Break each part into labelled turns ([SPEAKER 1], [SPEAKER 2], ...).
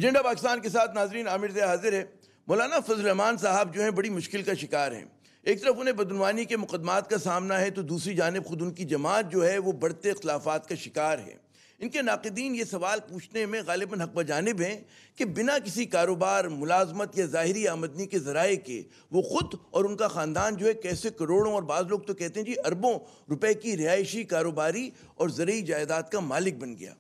[SPEAKER 1] Agenda Pakistan کے ساتھ ناظرین عامر سے حاضر ہے۔ مولانا فضل الرحمان صاحب جو ہیں بڑی مشکل کا شکار ہیں۔ ایک طرف انہیں بدعنوانی کے مقدمات کا سامنا ہے تو دوسری جانب خود ان کی جماعت جو ہے وہ بڑھتے اختلافات کا شکار ہے۔ ان کے ناقدین یہ سوال پوچھنے میں غالباً حق بجانب ہیں کہ بنا کسی کاروبار، ملازمت یا ظاہری آمدنی کے ذرائع کے وہ خود اور ان کا خاندان جو ہے کیسے کروڑوں اور بعض لوگ تو کہتے ہیں جی اربوں روپے کی رہائشی، کاروباری اور زرعی جائیداد کا مالک بن گیا۔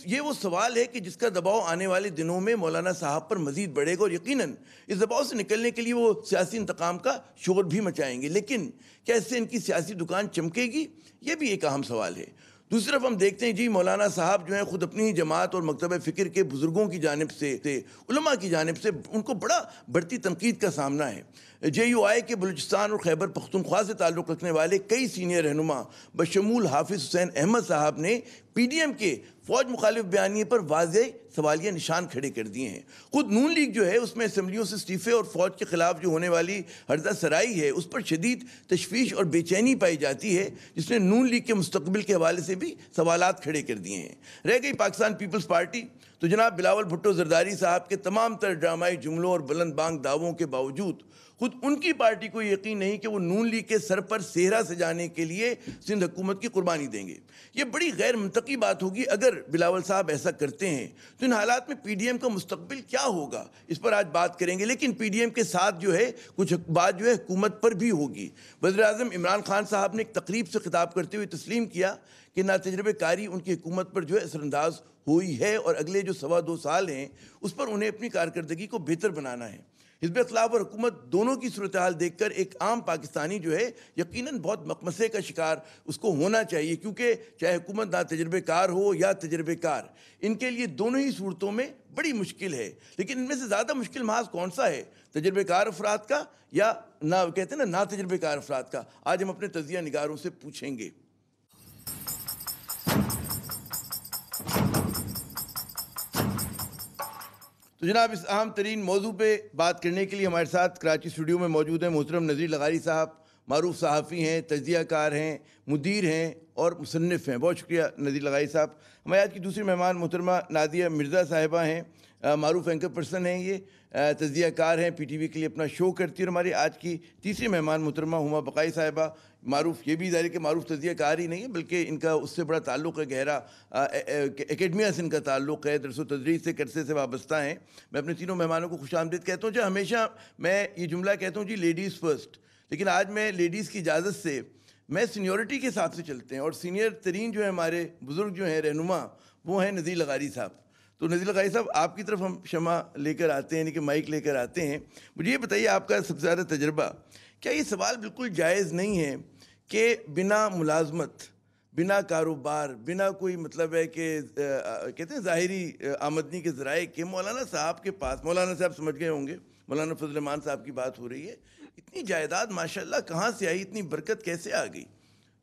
[SPEAKER 1] یہ وہ سوال ہے کہ جس کا دباؤ آنے والے دنوں میں مولانا صاحب پر مزید بڑھے گا، اور یقیناً اس دباؤ سے نکلنے کے لیے وہ سیاسی انتقام کا شور بھی مچائیں گے، لیکن کیا اس سے ان کی سیاسی دکان چمکے گی؟ یہ بھی ایک اہم سوال ہے۔ دوسری طرف ہم دیکھتے ہیں جی مولانا صاحب جو ہیں خود اپنی جماعت اور مکتبہ فکر کے بزرگوں کی جانب سے، علماء کی جانب سے ان کو بڑا بڑھتی تنقید کا سامنا ہے۔ جے یو آئی کے بلوچستان اور خیبر پختونخوا سے تعلق رکھنے والے کئی سینئر رہنما بشمول حافظ حسین احمد صاحب نے پی ڈی ایم کے فوج مخالف بیانیے پر واضح سوالیہ نشان کھڑے کر دیے ہیں۔ خود نون لیگ جو ہے اس میں اسمبلیوں سے استعفے اور فوج کے خلاف جو ہونے والی ہردہ سرائی ہے اس پر شدید تشویش اور بے چینی پائی جاتی ہے، جس نے نون لیگ کے مستقبل کے حوالے سے بھی سوالات کھڑے کر دیے ہیں۔ رہ گئی پاکستان پیپلز پارٹی تو جناب بلاول بھٹو زرداری صاحب کے تمام تر ڈرامائی جملوں اور بلند بانگ دعووں کے باوجود خود ان کی پارٹی کو یقین نہیں کہ وہ نون لیگ کے سر پر سہرا سجانے کے لیے سندھ حکومت کی قربانی دیں گے۔ یہ بڑی غیر منطقی بات ہوگی اگر بلاول صاحب ایسا کرتے ہیں تو ان حالات میں پی ڈی ایم کا مستقبل کیا ہوگا، اس پر آج بات کریں گے۔ لیکن پی ڈی ایم کے ساتھ جو ہے کچھ بات جو ہے حکومت پر بھی ہوگی۔ وزیر اعظم عمران خان صاحب نے ایک تقریب سے خطاب کرتے ہوئے تسلیم کیا کہ ناتجربہ کاری ان کی حکومت پر جو ہے اثر انداز ہوئی ہے اور اگلے جو 2.25 سال ہیں اس پر انہیں اپنی کارکردگی کو بہتر بنانا ہے۔ حزب اختلاف اور حکومت دونوں کی صورتحال دیکھ کر ایک عام پاکستانی جو ہے یقیناً بہت مقمصے کا شکار اس کو ہونا چاہیے، کیونکہ چاہے حکومت ناتجربہ کار ہو یا تجربہ کار، ان کے لیے دونوں ہی صورتوں میں بڑی مشکل ہے۔ لیکن ان میں سے زیادہ مشکل محاذ کون سا ہے، تجربہ کار افراد کا یا کہتے ہیں نا ناتجربہ کار افراد کا؟ آج ہم اپنے تجزیہ نگاروں سے پوچھیں گے۔ تو جناب اس اہم ترین موضوع پہ بات کرنے کے لیے ہمارے ساتھ کراچی اسٹوڈیو میں موجود ہیں محترم نذیر لغاری صاحب، معروف صحافی ہیں، تجزیہ کار ہیں، مدیر ہیں اور مصنف ہیں۔ بہت شکریہ نذیر لغاری صاحب۔ ہمارے آج کی دوسری مہمان محترمہ نادیہ مرزا صاحبہ ہیں، معروف اینکر پرسن ہیں، یہ تجزیہ کار ہیں، پی ٹی وی کے لیے اپنا شو کرتی ہے۔ اور ہماری آج کی تیسری مہمان محترمہ ہما بقائی صاحبہ، معروف یہ بھی ظاہر ہے کہ معروف تجزیہ کار ہی نہیں ہے بلکہ ان کا اس سے بڑا تعلق ہے، گہرا اکیڈمیا سے ان کا تعلق ہے، درس و تدریس سے عرصے سے وابستہ ہیں۔ میں اپنے تینوں مہمانوں کو خوش آمدید کہتا ہوں۔ جو ہمیشہ میں یہ جملہ کہتا ہوں جی لیڈیز فرسٹ، لیکن آج میں لیڈیز کی اجازت سے میں سینیورٹی کے حساب سے چلتے ہیں، اور سینئر ترین جو ہے ہمارے بزرگ جو ہیں رہنما وہ ہیں نذیر لغاری صاحب۔ تو نذیر لغاری صاحب آپ کی طرف ہم شمع لے کر آتے ہیں، یعنی کہ مائک لے کر آتے ہیں۔ مجھے یہ بتائیے آپ کا سب سے زیادہ تجربہ، کیا یہ سوال بالکل جائز نہیں ہے کہ بنا ملازمت، بنا کاروبار، بنا کوئی مطلب ہے کہ کہتے ہیں ظاہری آمدنی کے ذرائع کے مولانا صاحب کے پاس، مولانا صاحب سمجھ گئے ہوں گے مولانا فضل الرحمان صاحب کی بات ہو رہی ہے، اتنی جائیداد ماشاءاللہ کہاں سے آئی، اتنی برکت کیسے آ گئی؟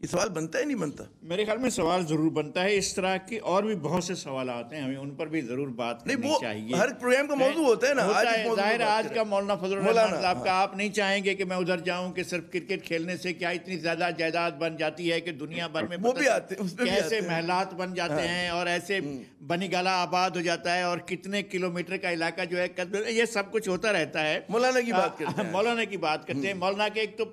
[SPEAKER 1] یہ سوال بنتا ہے نہیں بنتا؟
[SPEAKER 2] میرے خیال میں سوال ضرور بنتا ہے۔ اس طرح کے اور بھی بہت سے سوالات ہیں، ہمیں ان پر بھی ضرور بات کرنی چاہیے۔
[SPEAKER 1] ہر پروگرام کا موضوع ہوتا ہے نا،
[SPEAKER 2] ظاہر آج کا مولانا فضل الرحمان صاحب کا آپ نہیں چاہیں گے کہ میں ادھر جاؤں کہ صرف کرکٹ کھیلنے سے کیا اتنی زیادہ جائیداد بن جاتی ہے کہ دنیا بھر میں کیسے محلات بن جاتے ہیں اور ایسے بنی گالا آباد ہو جاتا ہے اور کتنے کلومیٹر کا علاقہ جو ہے، یہ سب کچھ ہوتا رہتا ہے۔
[SPEAKER 1] مولانا کی بات کرتے ہیں،
[SPEAKER 2] مولانا کی بات کرتے ہیں۔ مولانا کے ایک تو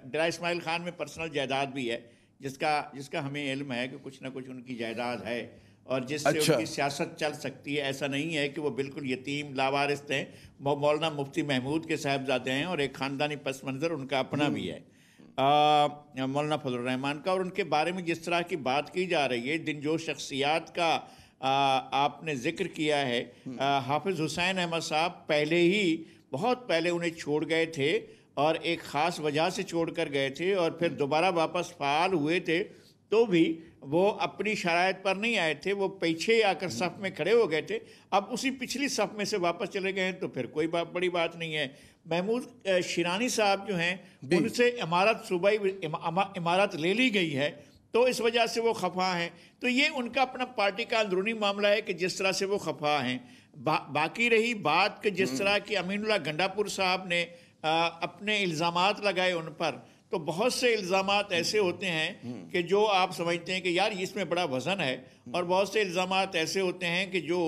[SPEAKER 2] ڈرا اسماعیل خان میں پرسنل جائیداد بھی ہے، جس کا ہمیں علم ہے کہ کچھ نہ کچھ ان کی جائیداد ہے اور جس سے ان کی سیاست چل سکتی ہے۔ ایسا نہیں ہے کہ وہ بالکل یتیم لاوارث ہیں۔ مولانا مفتی محمود کے صاحبزادے ہیں اور ایک خاندانی پس منظر ان کا اپنا بھی ہے مولانا فضل الرحمان کا۔ اور ان کے بارے میں جس طرح کی بات کی جا رہی ہے، جن جو شخصیات کا آپ نے ذکر کیا ہے، حافظ حسین احمد صاحب پہلے ہی بہت پہلے انہیں چھوڑ گئے تھے اور ایک خاص وجہ سے چھوڑ کر گئے تھے، اور پھر دوبارہ واپس فعال ہوئے تھے تو بھی وہ اپنی شرائط پر نہیں آئے تھے، وہ پیچھے آ کر صف میں کھڑے ہو گئے تھے۔ اب اسی پچھلی صف میں سے واپس چلے گئے ہیں تو پھر کوئی بڑی بات نہیں ہے۔ محمود شیرانی صاحب جو ہیں ان سے امارت صوبائی امارت لے لی گئی ہے تو اس وجہ سے وہ خفا ہیں۔ تو یہ ان کا اپنا پارٹی کا اندرونی معاملہ ہے کہ جس طرح سے وہ خفا ہیں۔ باقی رہی بات کہ جس طرح کی امین اللہ گنڈا پور صاحب نے اپنے الزامات لگائے ان پر، تو بہت سے الزامات ایسے ہوتے ہیں کہ جو آپ سمجھتے ہیں کہ یار اس میں بڑا وزن ہے، اور بہت سے الزامات ایسے ہوتے ہیں کہ جو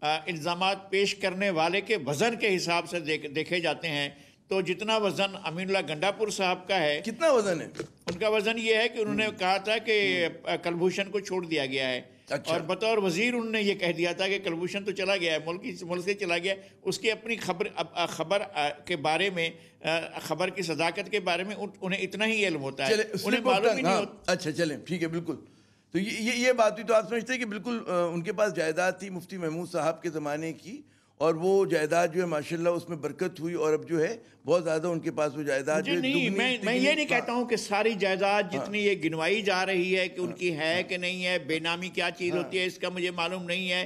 [SPEAKER 2] الزامات پیش کرنے والے کے وزن کے حساب سے دیکھے جاتے ہیں تو جتنا وزن امین اللہ گنڈاپور صاحب کا ہے،
[SPEAKER 1] کتنا وزن ہے
[SPEAKER 2] ان کا وزن یہ ہے کہ انہوں نے کہا تھا کہ کلبھوشن کو چھوڑ دیا گیا ہے، اور بطور وزیر انہوں نے یہ کہہ دیا تھا کہ کلبھوشن تو چلا گیا ہے، ملک سے چلا گیا، اس کی اپنی خبر کے بارے میں، خبر کی صداقت کے بارے میں انہیں اتنا ہی علم ہوتا ہے، انہیں معلوم ہی نہیں ہوتا۔
[SPEAKER 1] اچھا چلیں ٹھیک ہے، بالکل۔ تو یہ بات ہوئی، تو آپ سمجھتے ہیں کہ بالکل ان کے پاس جائیداد تھی مفتی محمود صاحب کے زمانے کی، اور وہ جائیداد جو ہے ماشاءاللہ اس میں برکت ہوئی، اور اب جو ہے بہت زیادہ ان کے پاس وہ جائیداد جو
[SPEAKER 2] نہیں، میں یہ نہیں کہتا ہوں کہ ساری جائیداد جتنی یہ گنوائی جا رہی ہے کہ ان کی ہے کہ نہیں ہے، بے نامی کیا چیز ہوتی ہے اس کا مجھے معلوم نہیں ہے،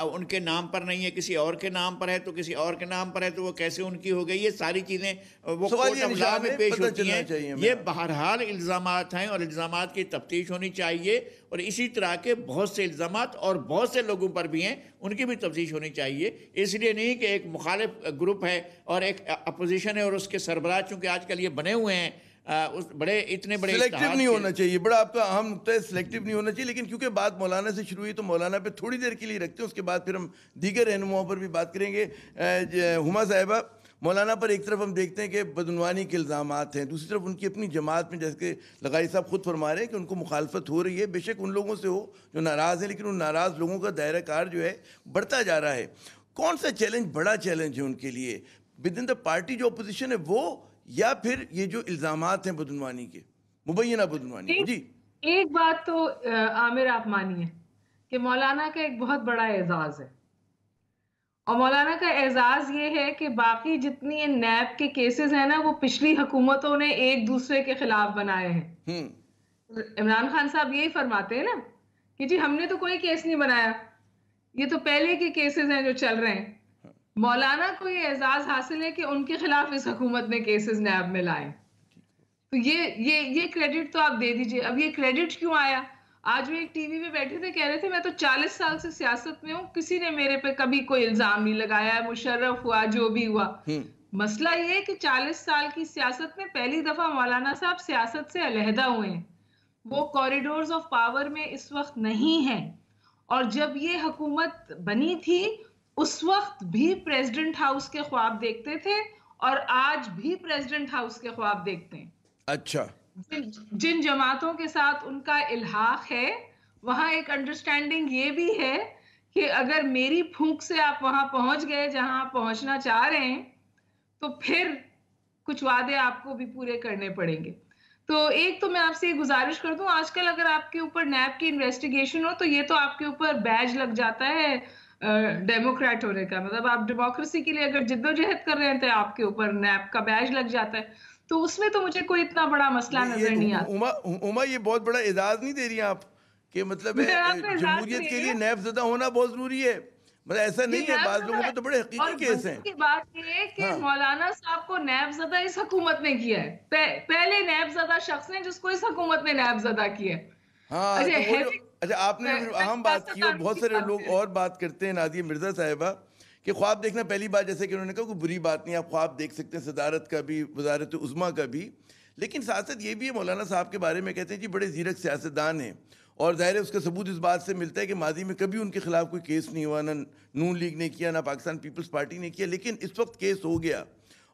[SPEAKER 2] ان کے نام پر نہیں ہے، کسی اور کے نام پر ہے، تو کسی اور کے نام پر ہے تو وہ کیسے ان کی ہو گئی، یہ ساری چیزیں وہ کورٹ آف لاء میں پیش ہوتی ہیں۔ یہ بہرحال الزامات ہیں اور الزامات کی تفتیش ہونی چاہیے، اور اسی طرح کے بہت سے الزامات اور بہت سے لوگوں پر بھی ہیں، ان کی بھی تفتیش ہونی چاہیے۔ اس لیے نہیں کہ ایک مخالف گروپ ہے اور ایک اپوزیشن ہے اور اس کے سربراہ چونکہ آج کل یہ بنے ہوئے ہیں اتنے بڑے
[SPEAKER 1] سلیکٹیو نہیں ہونا چاہیے، بڑا آپ کا اہم نقطہ ہے، سلیکٹیو نہیں ہونا چاہیے۔ لیکن کیونکہ بات مولانا سے شروع ہوئی تو مولانا پہ تھوڑی دیر کے لیے رکھتے ہیں، اس کے بعد پھر ہم دیگر رہنماؤں پر بھی بات کریں گے۔ ہما صاحبہ، مولانا پر ایک طرف ہم دیکھتے ہیں کہ بدعنوانی کے الزامات ہیں، دوسری طرف ان کی اپنی جماعت میں، جیسے کہ لغاری صاحب خود فرما رہے ہیں کہ ان کو مخالفت ہو رہی ہے، بے شک ان لوگوں سے ہو جو ناراض ہیں، لیکن ان ناراض لوگوں کا دائرہ کار جو ہے بڑھتا جا رہا ہے۔ کون سا چیلنج بڑا چیلنج ہے ان کے لیے ود ان دا پارٹی جو اپوزیشن ہے وہ، یا پھر یہ جو الزامات ہیں بدعنوانی کے، مبینہ بدعنوانی؟ جی
[SPEAKER 3] ایک بات تو عامر آپ مانیے کہ مولانا کا ایک بہت بڑا اعزاز ہے، اور مولانا کا اعزاز یہ ہے کہ باقی جتنی نیب کے کیسز ہیں نا وہ پچھلی حکومتوں نے ایک دوسرے کے خلاف بنائے ہیں۔ عمران خان صاحب یہی فرماتے ہیں نا کہ جی ہم نے تو کوئی کیس نہیں بنایا، یہ تو پہلے کے کیسز ہیں جو چل رہے ہیں۔ مولانا کو یہ اعزاز حاصل ہے کہ ان کے خلاف اس حکومت نے کیسز نیب میں لائے، تو یہ کریڈٹ تو آپ دے دیجئے۔ اب یہ کریڈٹ کیوں آیا؟ آج وہ ایک ٹی وی پہ بیٹھے تھے، کہہ رہے تھے میں تو 40 سال سے سیاست میں ہوں، کسی نے میرے پہ کبھی کوئی الزام نہیں لگایا ہے، مشرف ہوا جو بھی ہوا۔ مسئلہ یہ ہے کہ 40 سال کی سیاست میں پہلی دفعہ مولانا صاحب سیاست سے علیحدہ ہوئے ہیں، وہ کوریڈورز آف پاور میں اس وقت نہیں ہیں، اور جب یہ حکومت بنی تھی اس وقت بھی پریزیڈنٹ ہاؤس کے خواب دیکھتے تھے، اور آج بھی پریزیڈنٹ ہاؤس کے خواب دیکھتے ہیں۔
[SPEAKER 1] اچھا،
[SPEAKER 3] جن جماعتوں کے ساتھ ان کا الحاق ہے وہاں ایک انڈرسٹینڈنگ یہ بھی ہے کہ اگر میری پھونک سے آپ وہاں پہنچ گئے جہاں آپ پہنچنا چاہ رہے ہیں تو پھر کچھ وعدے آپ کو بھی پورے کرنے پڑیں گے۔ تو ایک تو میں آپ سے یہ گزارش کر دوں، آج کل اگر آپ کے اوپر نیب کی انویسٹیگیشن ہو تو یہ تو آپ کے اوپر بیج لگ جاتا ہے ڈیموکریٹ ہونے کا، مطلب آپ ڈیموکریسی کے لیے اگر جدوجہد کر رہے ہیں تو آپ کے اوپر نیب کا بیج لگ جاتا ہے، تو اس میں تو مجھے کوئی اتنا بڑا مسئلہ نظر نہیں آتا۔
[SPEAKER 1] عمر یہ بہت بڑا اعزاز نہیں دے رہی ہیں آپ کہ مطلب جمہوریت کے لیے نیب زدہ ہونا بہت ضروری ہے؟ مطلب ایسا نہیں ہے، بعض لوگوں پہ تو بڑے حقیقی کیس ہیں۔
[SPEAKER 3] اور کی بات یہ ہے کہ مولانا صاحب کو نیب زدہ اس حکومت نے کیا ہے، پہلے نیب زدہ شخص نے جس کو اس حکومت نے نیب زدہ کیا ہے۔
[SPEAKER 1] ہاں اچھا، آپ نے اہم بات کی، اور بہت سارے لوگ اور بات کرتے ہیں، نادیہ مرزا صاحبہ، کہ خواب دیکھنا پہلی بات، جیسے کہ انہوں نے کہا کوئی بری بات نہیں، آپ خواب دیکھ سکتے ہیں صدارت کا بھی، وزارت عظمیٰ کا بھی، لیکن ساتھ ساتھ یہ بھی ہے مولانا صاحب کے بارے میں کہتے ہیں جی بڑے زیرک سیاستدان ہیں، اور ظاہر ہے اس کا ثبوت اس بات سے ملتا ہے کہ ماضی میں کبھی ان کے خلاف کوئی کیس نہیں ہوا، نہ نون لیگ نے کیا، نہ پاکستان پیپلز پارٹی نے کیا، لیکن اس وقت کیس ہو گیا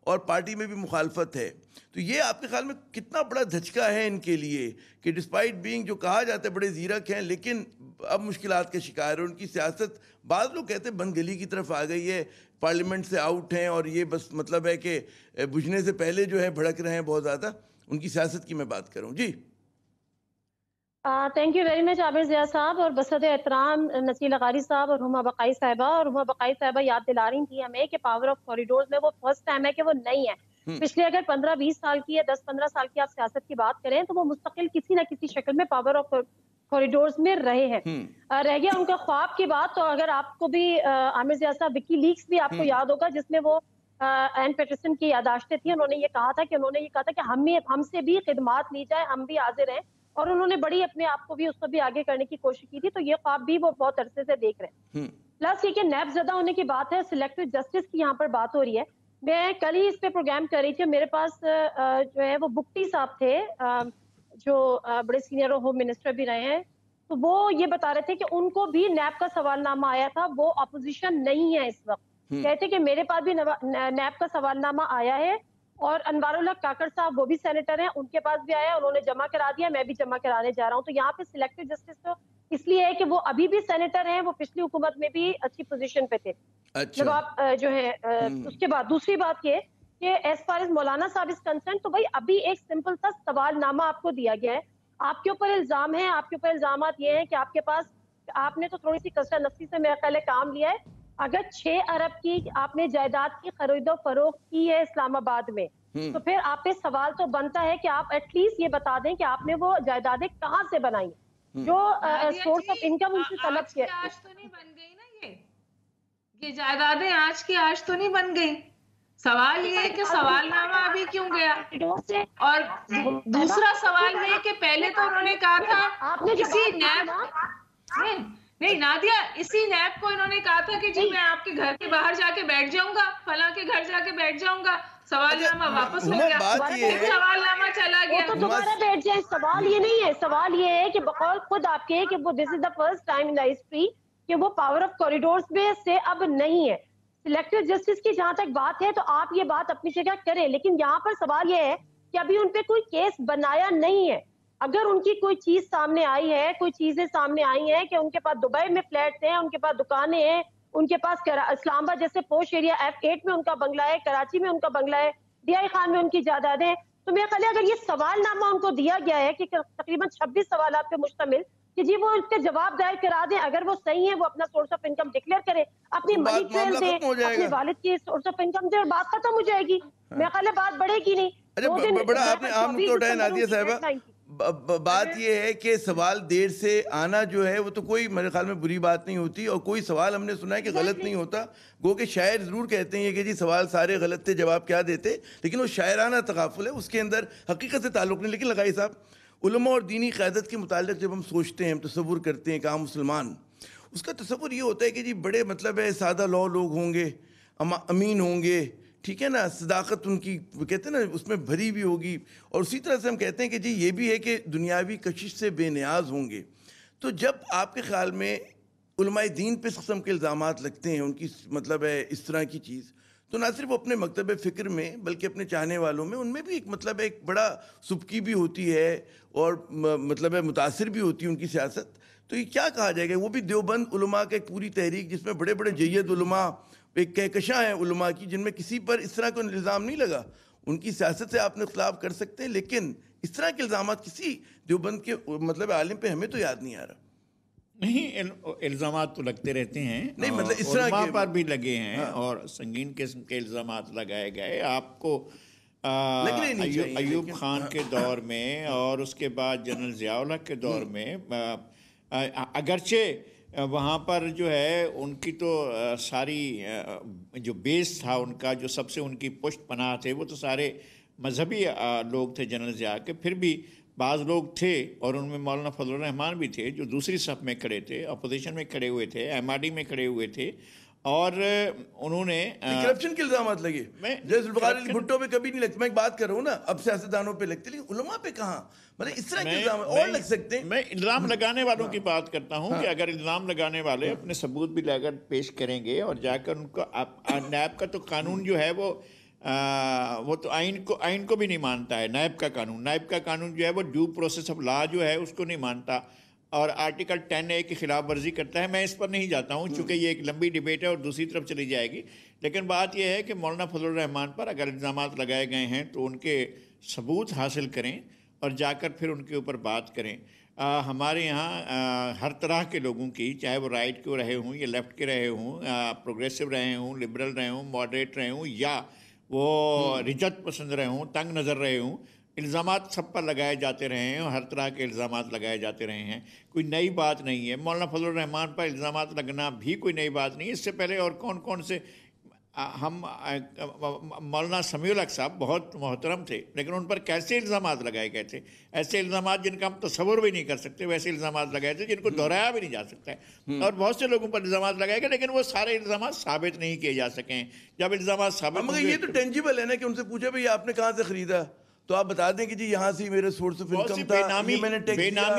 [SPEAKER 1] اور پارٹی میں بھی مخالفت ہے۔ تو یہ آپ کے خیال میں کتنا بڑا دھچکا ہے ان کے لیے کہ ڈسپائٹ بینگ جو کہا جاتا ہے بڑے زیرک ہیں لیکن اب مشکلات کے شکار ہیں، ان کی سیاست بعض لوگ کہتے ہیں بند گلی کی طرف آ گئی ہے، پارلیمنٹ سے آؤٹ ہیں، اور یہ بس مطلب ہے کہ بجھنے سے پہلے جو ہے بھڑک رہے ہیں بہت زیادہ، ان کی سیاست کی میں بات کروں۔ جی
[SPEAKER 4] تھینک یو ویری مچ عامر ضیاء صاحب، اور بصد احترام نصیر لغاری صاحب اور ہما بقائی صاحبہ، اور ہما بقائی صاحبہ یاد دلا رہی تھی ہمیں کہ پاور آف کوریڈورز میں وہ فرسٹ ٹائم ہے کہ وہ نہیں ہے۔ پچھلے اگر 15-20 سال کی یا 10-15 سال کی آپ سیاست کی بات کریں تو وہ مستقل کسی نہ کسی شکل میں پاور آف کوریڈورز میں رہے ہیں۔ رہ گیا ان کا خواب کی بات، تو اگر آپ کو بھی عامر ضیاء صاحب وکی لیکس بھی آپ کو یاد ہوگا جس میں وہ این پیٹرسن کی یادداشتیں تھیں، انہوں نے یہ کہا تھا کہ ہم سے بھی خدمات لی جائے، ہم بھی حاضر ہیں، اور انہوں نے بڑی اپنے آپ کو بھی اس کو بھی آگے کرنے کی کوشش کی تھی، تو یہ خواب بھی وہ بہت عرصے سے دیکھ رہے ہیں۔ پلس یہ کہ نیب زدہ ہونے کی بات ہے، سلیکٹو جسٹس کی یہاں پر بات ہو رہی ہے۔ میں کل ہی اس پہ پروگرام کر رہی تھی، میرے پاس جو ہے وہ بگٹی صاحب تھے جو بڑے سینئر ہوم منسٹر بھی رہے ہیں، تو وہ یہ بتا رہے تھے کہ ان کو بھی نیب کا سوال نامہ آیا تھا, وہ اپوزیشن نہیں ہے اس وقت. کہتے کہ میرے پاس بھی نیب کا سوال نامہ آیا ہے, اور انوار اللہ کاکڑ صاحب وہ بھی سینیٹر ہیں, ان کے پاس بھی آیا, انہوں نے جمع کرا دیا, میں بھی جمع کرانے جا رہا ہوں. تو یہاں پہ سلیکٹو جسٹس تو اس لیے ہے کہ وہ ابھی بھی سینیٹر ہیں, وہ پچھلی حکومت میں بھی اچھی پوزیشن پہ تھے. جب آپ جو ہے اس کے بعد دوسری بات یہ کہ ایز فار ایز مولانا صاحب اس کنسرن, تو بھائی ابھی ایک سمپل سا سوال نامہ آپ کو دیا گیا ہے, آپ کے اوپر الزام ہے, آپ کے اوپر الزامات یہ ہیں کہ آپ کے پاس, آپ نے تو تھوڑی سی کثرت نفسی سے میرا خیال ہے کام لیا ہے. اگر 6 ارب کی آپ نے جائیداد کی خرید و فروخت کی ہے اسلام آباد میں, تو پھر آپ پہ سوال تو بنتا ہے کہ آپ ایٹ لیسٹ یہ بتا دیں کہ آپ نے وہ جائیدادیں کہاں سے بنائی, جو سورس آف انکم ان سے طلب کیا.
[SPEAKER 3] آج تو نہیں بن گئی نا یہ جائیدادیں, آج کی آج تو نہیں بن گئی. سوال یہ ہے کہ سوال نامہ ابھی کیوں گیا, اور دوسرا سوال یہ ہے کہ پہلے تو انہوں نے کہا تھا کسی نیب, نہیں نادیہ, اسی نیب کو انہوں نے کہا تھا کہ جی میں آپ کے گھر کے باہر جا کے بیٹھ جاؤں گا, فلاں کے گھر جا کے بیٹھ جاؤں گا. سوال نامہ واپس ہو گیا, سوال نامہ چلا گیا,
[SPEAKER 4] تو دوبارہ بیٹھ جائیں. سوال یہ نہیں ہے, سوال یہ ہے کہ بقول خود آپ کے کہ وہ this is the first time in the history کہ وہ پاور آف کوریڈورز میں سے اب نہیں ہے. سلیکٹو جسٹس کی جہاں تک بات ہے تو آپ یہ بات اپنی جگہ کریں, لیکن یہاں پر سوال یہ ہے کہ ابھی ان پہ کوئی کیس بنایا نہیں ہے. اگر ان کی کوئی چیز سامنے آئی ہے, کوئی چیزیں سامنے آئی ہیں کہ ان کے پاس دبئی میں فلیٹس ہیں, ان کے پاس دکانیں ہیں, ان کے پاس اسلام آباد جیسے پوش ایریا F8 میں ان کا بنگلہ ہے, کراچی میں ان کا بنگلہ ہے, DI خان میں ان کی جائیدادیں, تو میرا خیال ہے اگر یہ سوال نامہ ان کو دیا گیا ہے کہ تقریباً 26 سوالات پہ مشتمل, کہ جی وہ اس کے جواب دائر کرا دیں, اگر وہ صحیح ہے وہ اپنا سورس آف انکم ڈکلیئر کرے, اپنی منی ٹریل دیں, اپنے والد کی سورس آف انکم دیں, اور بات ختم ہو جائے گی. میرا خیال ہے بات بڑھے گی نہیں.
[SPEAKER 1] بڑا آپ نے عام تو اٹھایا نادیہ صاحبہ, بات یہ ہے کہ سوال دیر سے آنا جو ہے وہ تو کوئی میرے خیال میں بری بات نہیں ہوتی, اور کوئی سوال ہم نے سنا ہے کہ غلط نہیں ہوتا. گو کہ شاعر ضرور کہتے ہیں کہ جی سوال سارے غلط تھے, جواب کیا دیتے, لیکن وہ شاعرانہ تغافل ہے, اس کے اندر حقیقت سے تعلق نہیں. لیکن لگائی صاحب, علماء اور دینی قیادت کے متعلق جب ہم سوچتے ہیں, ہم تصور کرتے ہیں کہ عام مسلمان, اس کا تصور یہ ہوتا ہے کہ جی بڑے مطلب ہے سادہ لوگ ہوں گے, امین ہوں گے, ٹھیک ہے نا, صداقت ان کی کہتے ہیں نا اس میں بھری بھی ہوگی, اور اسی طرح سے ہم کہتے ہیں کہ جی یہ بھی ہے کہ دنیاوی کشش سے بے نیاز ہوں گے. تو جب آپ کے خیال میں علماء دین پہ اس قسم کے الزامات لگتے ہیں, ان کی مطلب ہے اس طرح کی چیز, تو نہ صرف اپنے مکتب فکر میں بلکہ اپنے چاہنے والوں میں, ان میں بھی ایک مطلب ایک بڑا سبکی بھی ہوتی ہے, اور مطلب ہے متاثر بھی ہوتی ہے ان کی سیاست. تو یہ کیا کہا جائے گا, وہ بھی دیوبند علماء کا ایک پوری تحریک جس میں بڑے بڑے جید علماء, ایک کہکشاں ہیں علماء کی, جن میں کسی پر اس طرح کا الزام نہیں لگا. ان کی سیاست سے آپ نے اختلاف کر سکتے ہیں, لیکن اس طرح کے الزامات کسی دیوبند کے مطلب عالم پہ ہمیں تو یاد نہیں آ رہا.
[SPEAKER 2] نہیں, الزامات تو لگتے رہتے ہیں,
[SPEAKER 1] نہیں مطلب اس طرح
[SPEAKER 2] علماء پر بھی لگے ہیں, اور سنگین قسم کے الزامات لگائے گئے. آپ کو ایوب خان کے دور میں اور اس کے بعد جنرل ضیاء الحق کے دور میں, اگرچہ وہاں پر جو ہے ان کی تو ساری جو بیس تھا ان کا, جو سب سے ان کی پشت پناہ تھے, وہ تو سارے مذہبی لوگ تھے جنرل ضیاء کے. پھر بھی بعض لوگ تھے, اور ان میں مولانا فضل الرحمان بھی تھے, جو دوسری صف میں کھڑے تھے, اپوزیشن میں کھڑے ہوئے تھے, MRD میں کھڑے ہوئے تھے, اور انہوں نے
[SPEAKER 1] کرپشن کے الزامات لگے. جیسے ذوالفقار علی بھٹو پہ کبھی نہیں لگتے, میں ایک بات کر رہا ہوں نا, اب سیاستدانوں پہ لگتے, لیکن علماء پہ کہاں, مطلب اس طرح کے الزام اور لگ سکتے ہیں.
[SPEAKER 2] میں الزام لگانے والوں کی بات کرتا ہوں کہ اگر الزام لگانے والے اپنے ثبوت بھی لے کر پیش کریں گے, اور جا کر ان کو نیب کا تو قانون جو ہے وہ تو آئین کو بھی نہیں مانتا ہے. نیب کا قانون جو ہے وہ ڈیو پروسیس آف لا جو ہے اس کو نہیں مانتا, اور آرٹیکل 10A کی خلاف ورزی کرتا ہے. میں اس پر نہیں جاتا ہوں چونکہ یہ ایک لمبی ڈیبیٹ ہے اور دوسری طرف چلی جائے گی. لیکن بات یہ ہے کہ مولانا فضل الرحمان پر اگر الزامات لگائے گئے ہیں تو ان کے ثبوت حاصل کریں, اور جا کر پھر ان کے اوپر بات کریں. ہمارے یہاں ہر طرح کے لوگوں کی, چاہے وہ رائٹ کے رہے ہوں یا لیفٹ کے رہے ہوں, پروگریسو رہے ہوں, لبرل رہے ہوں, ماڈریٹ رہے ہوں, یا وہ رجت پسند رہے ہوں, تنگ نظر رہے ہوں, الزامات سب پر لگائے جاتے رہے ہیں, اور ہر طرح کے الزامات لگائے جاتے رہے ہیں. کوئی نئی بات نہیں ہے. مولانا فضل الرحمان پر الزامات لگنا بھی کوئی نئی بات نہیں. اس سے پہلے اور کون سے, ہم مولانا سمیع الحق صاحب بہت محترم تھے, لیکن ان پر کیسے الزامات لگائے گئے تھے, ایسے الزامات جن کا ہم تصور بھی نہیں کر سکتے, ویسے الزامات لگائے تھے جن کو دہرایا بھی نہیں جا سکتا ہے. اور بہت سے لوگوں پر الزامات لگائے گئے, لیکن وہ سارے الزامات ثابت نہیں کیے جا سکیں. جب الزامات ثابت,
[SPEAKER 1] مگر یہ تو ٹینجیبل ہے نا کہ ان سے پوچھا بھائی آپ نے کہاں سے خریدا, تو آپ بتا دیں کہ جی یہاں سے میرے سورس آف انکم تھا, میں نے ٹیکس دیا,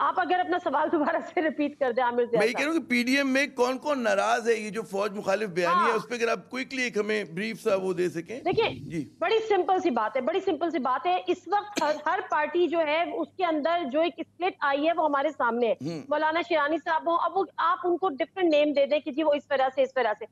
[SPEAKER 4] آپ اگر اپنا سوال دوبارہ سے ریپیٹ کر دیں عامر ضیاء
[SPEAKER 1] میں یہ کہہ رہا ہوں کہ پی ڈی ایم میں کون کون ناراض ہے، یہ جو فوج مخالف بیانیہ ہے اس پہ اگر آپ کوئکلی ایک ہمیں بریف سا وہ دے سکیں.
[SPEAKER 4] دیکھیں بڑی سمپل سی بات ہے، بڑی سمپل سی بات ہے. اس وقت ہر پارٹی جو ہے اس کے اندر جو ایک اسپلٹ آئی ہے وہ ہمارے سامنے ہے. مولانا شیرانی صاحب ہوں، اب آپ ان کو ڈفرنٹ نیم دے دیں کہ جی وہ اس طرح سے اس طرح سے.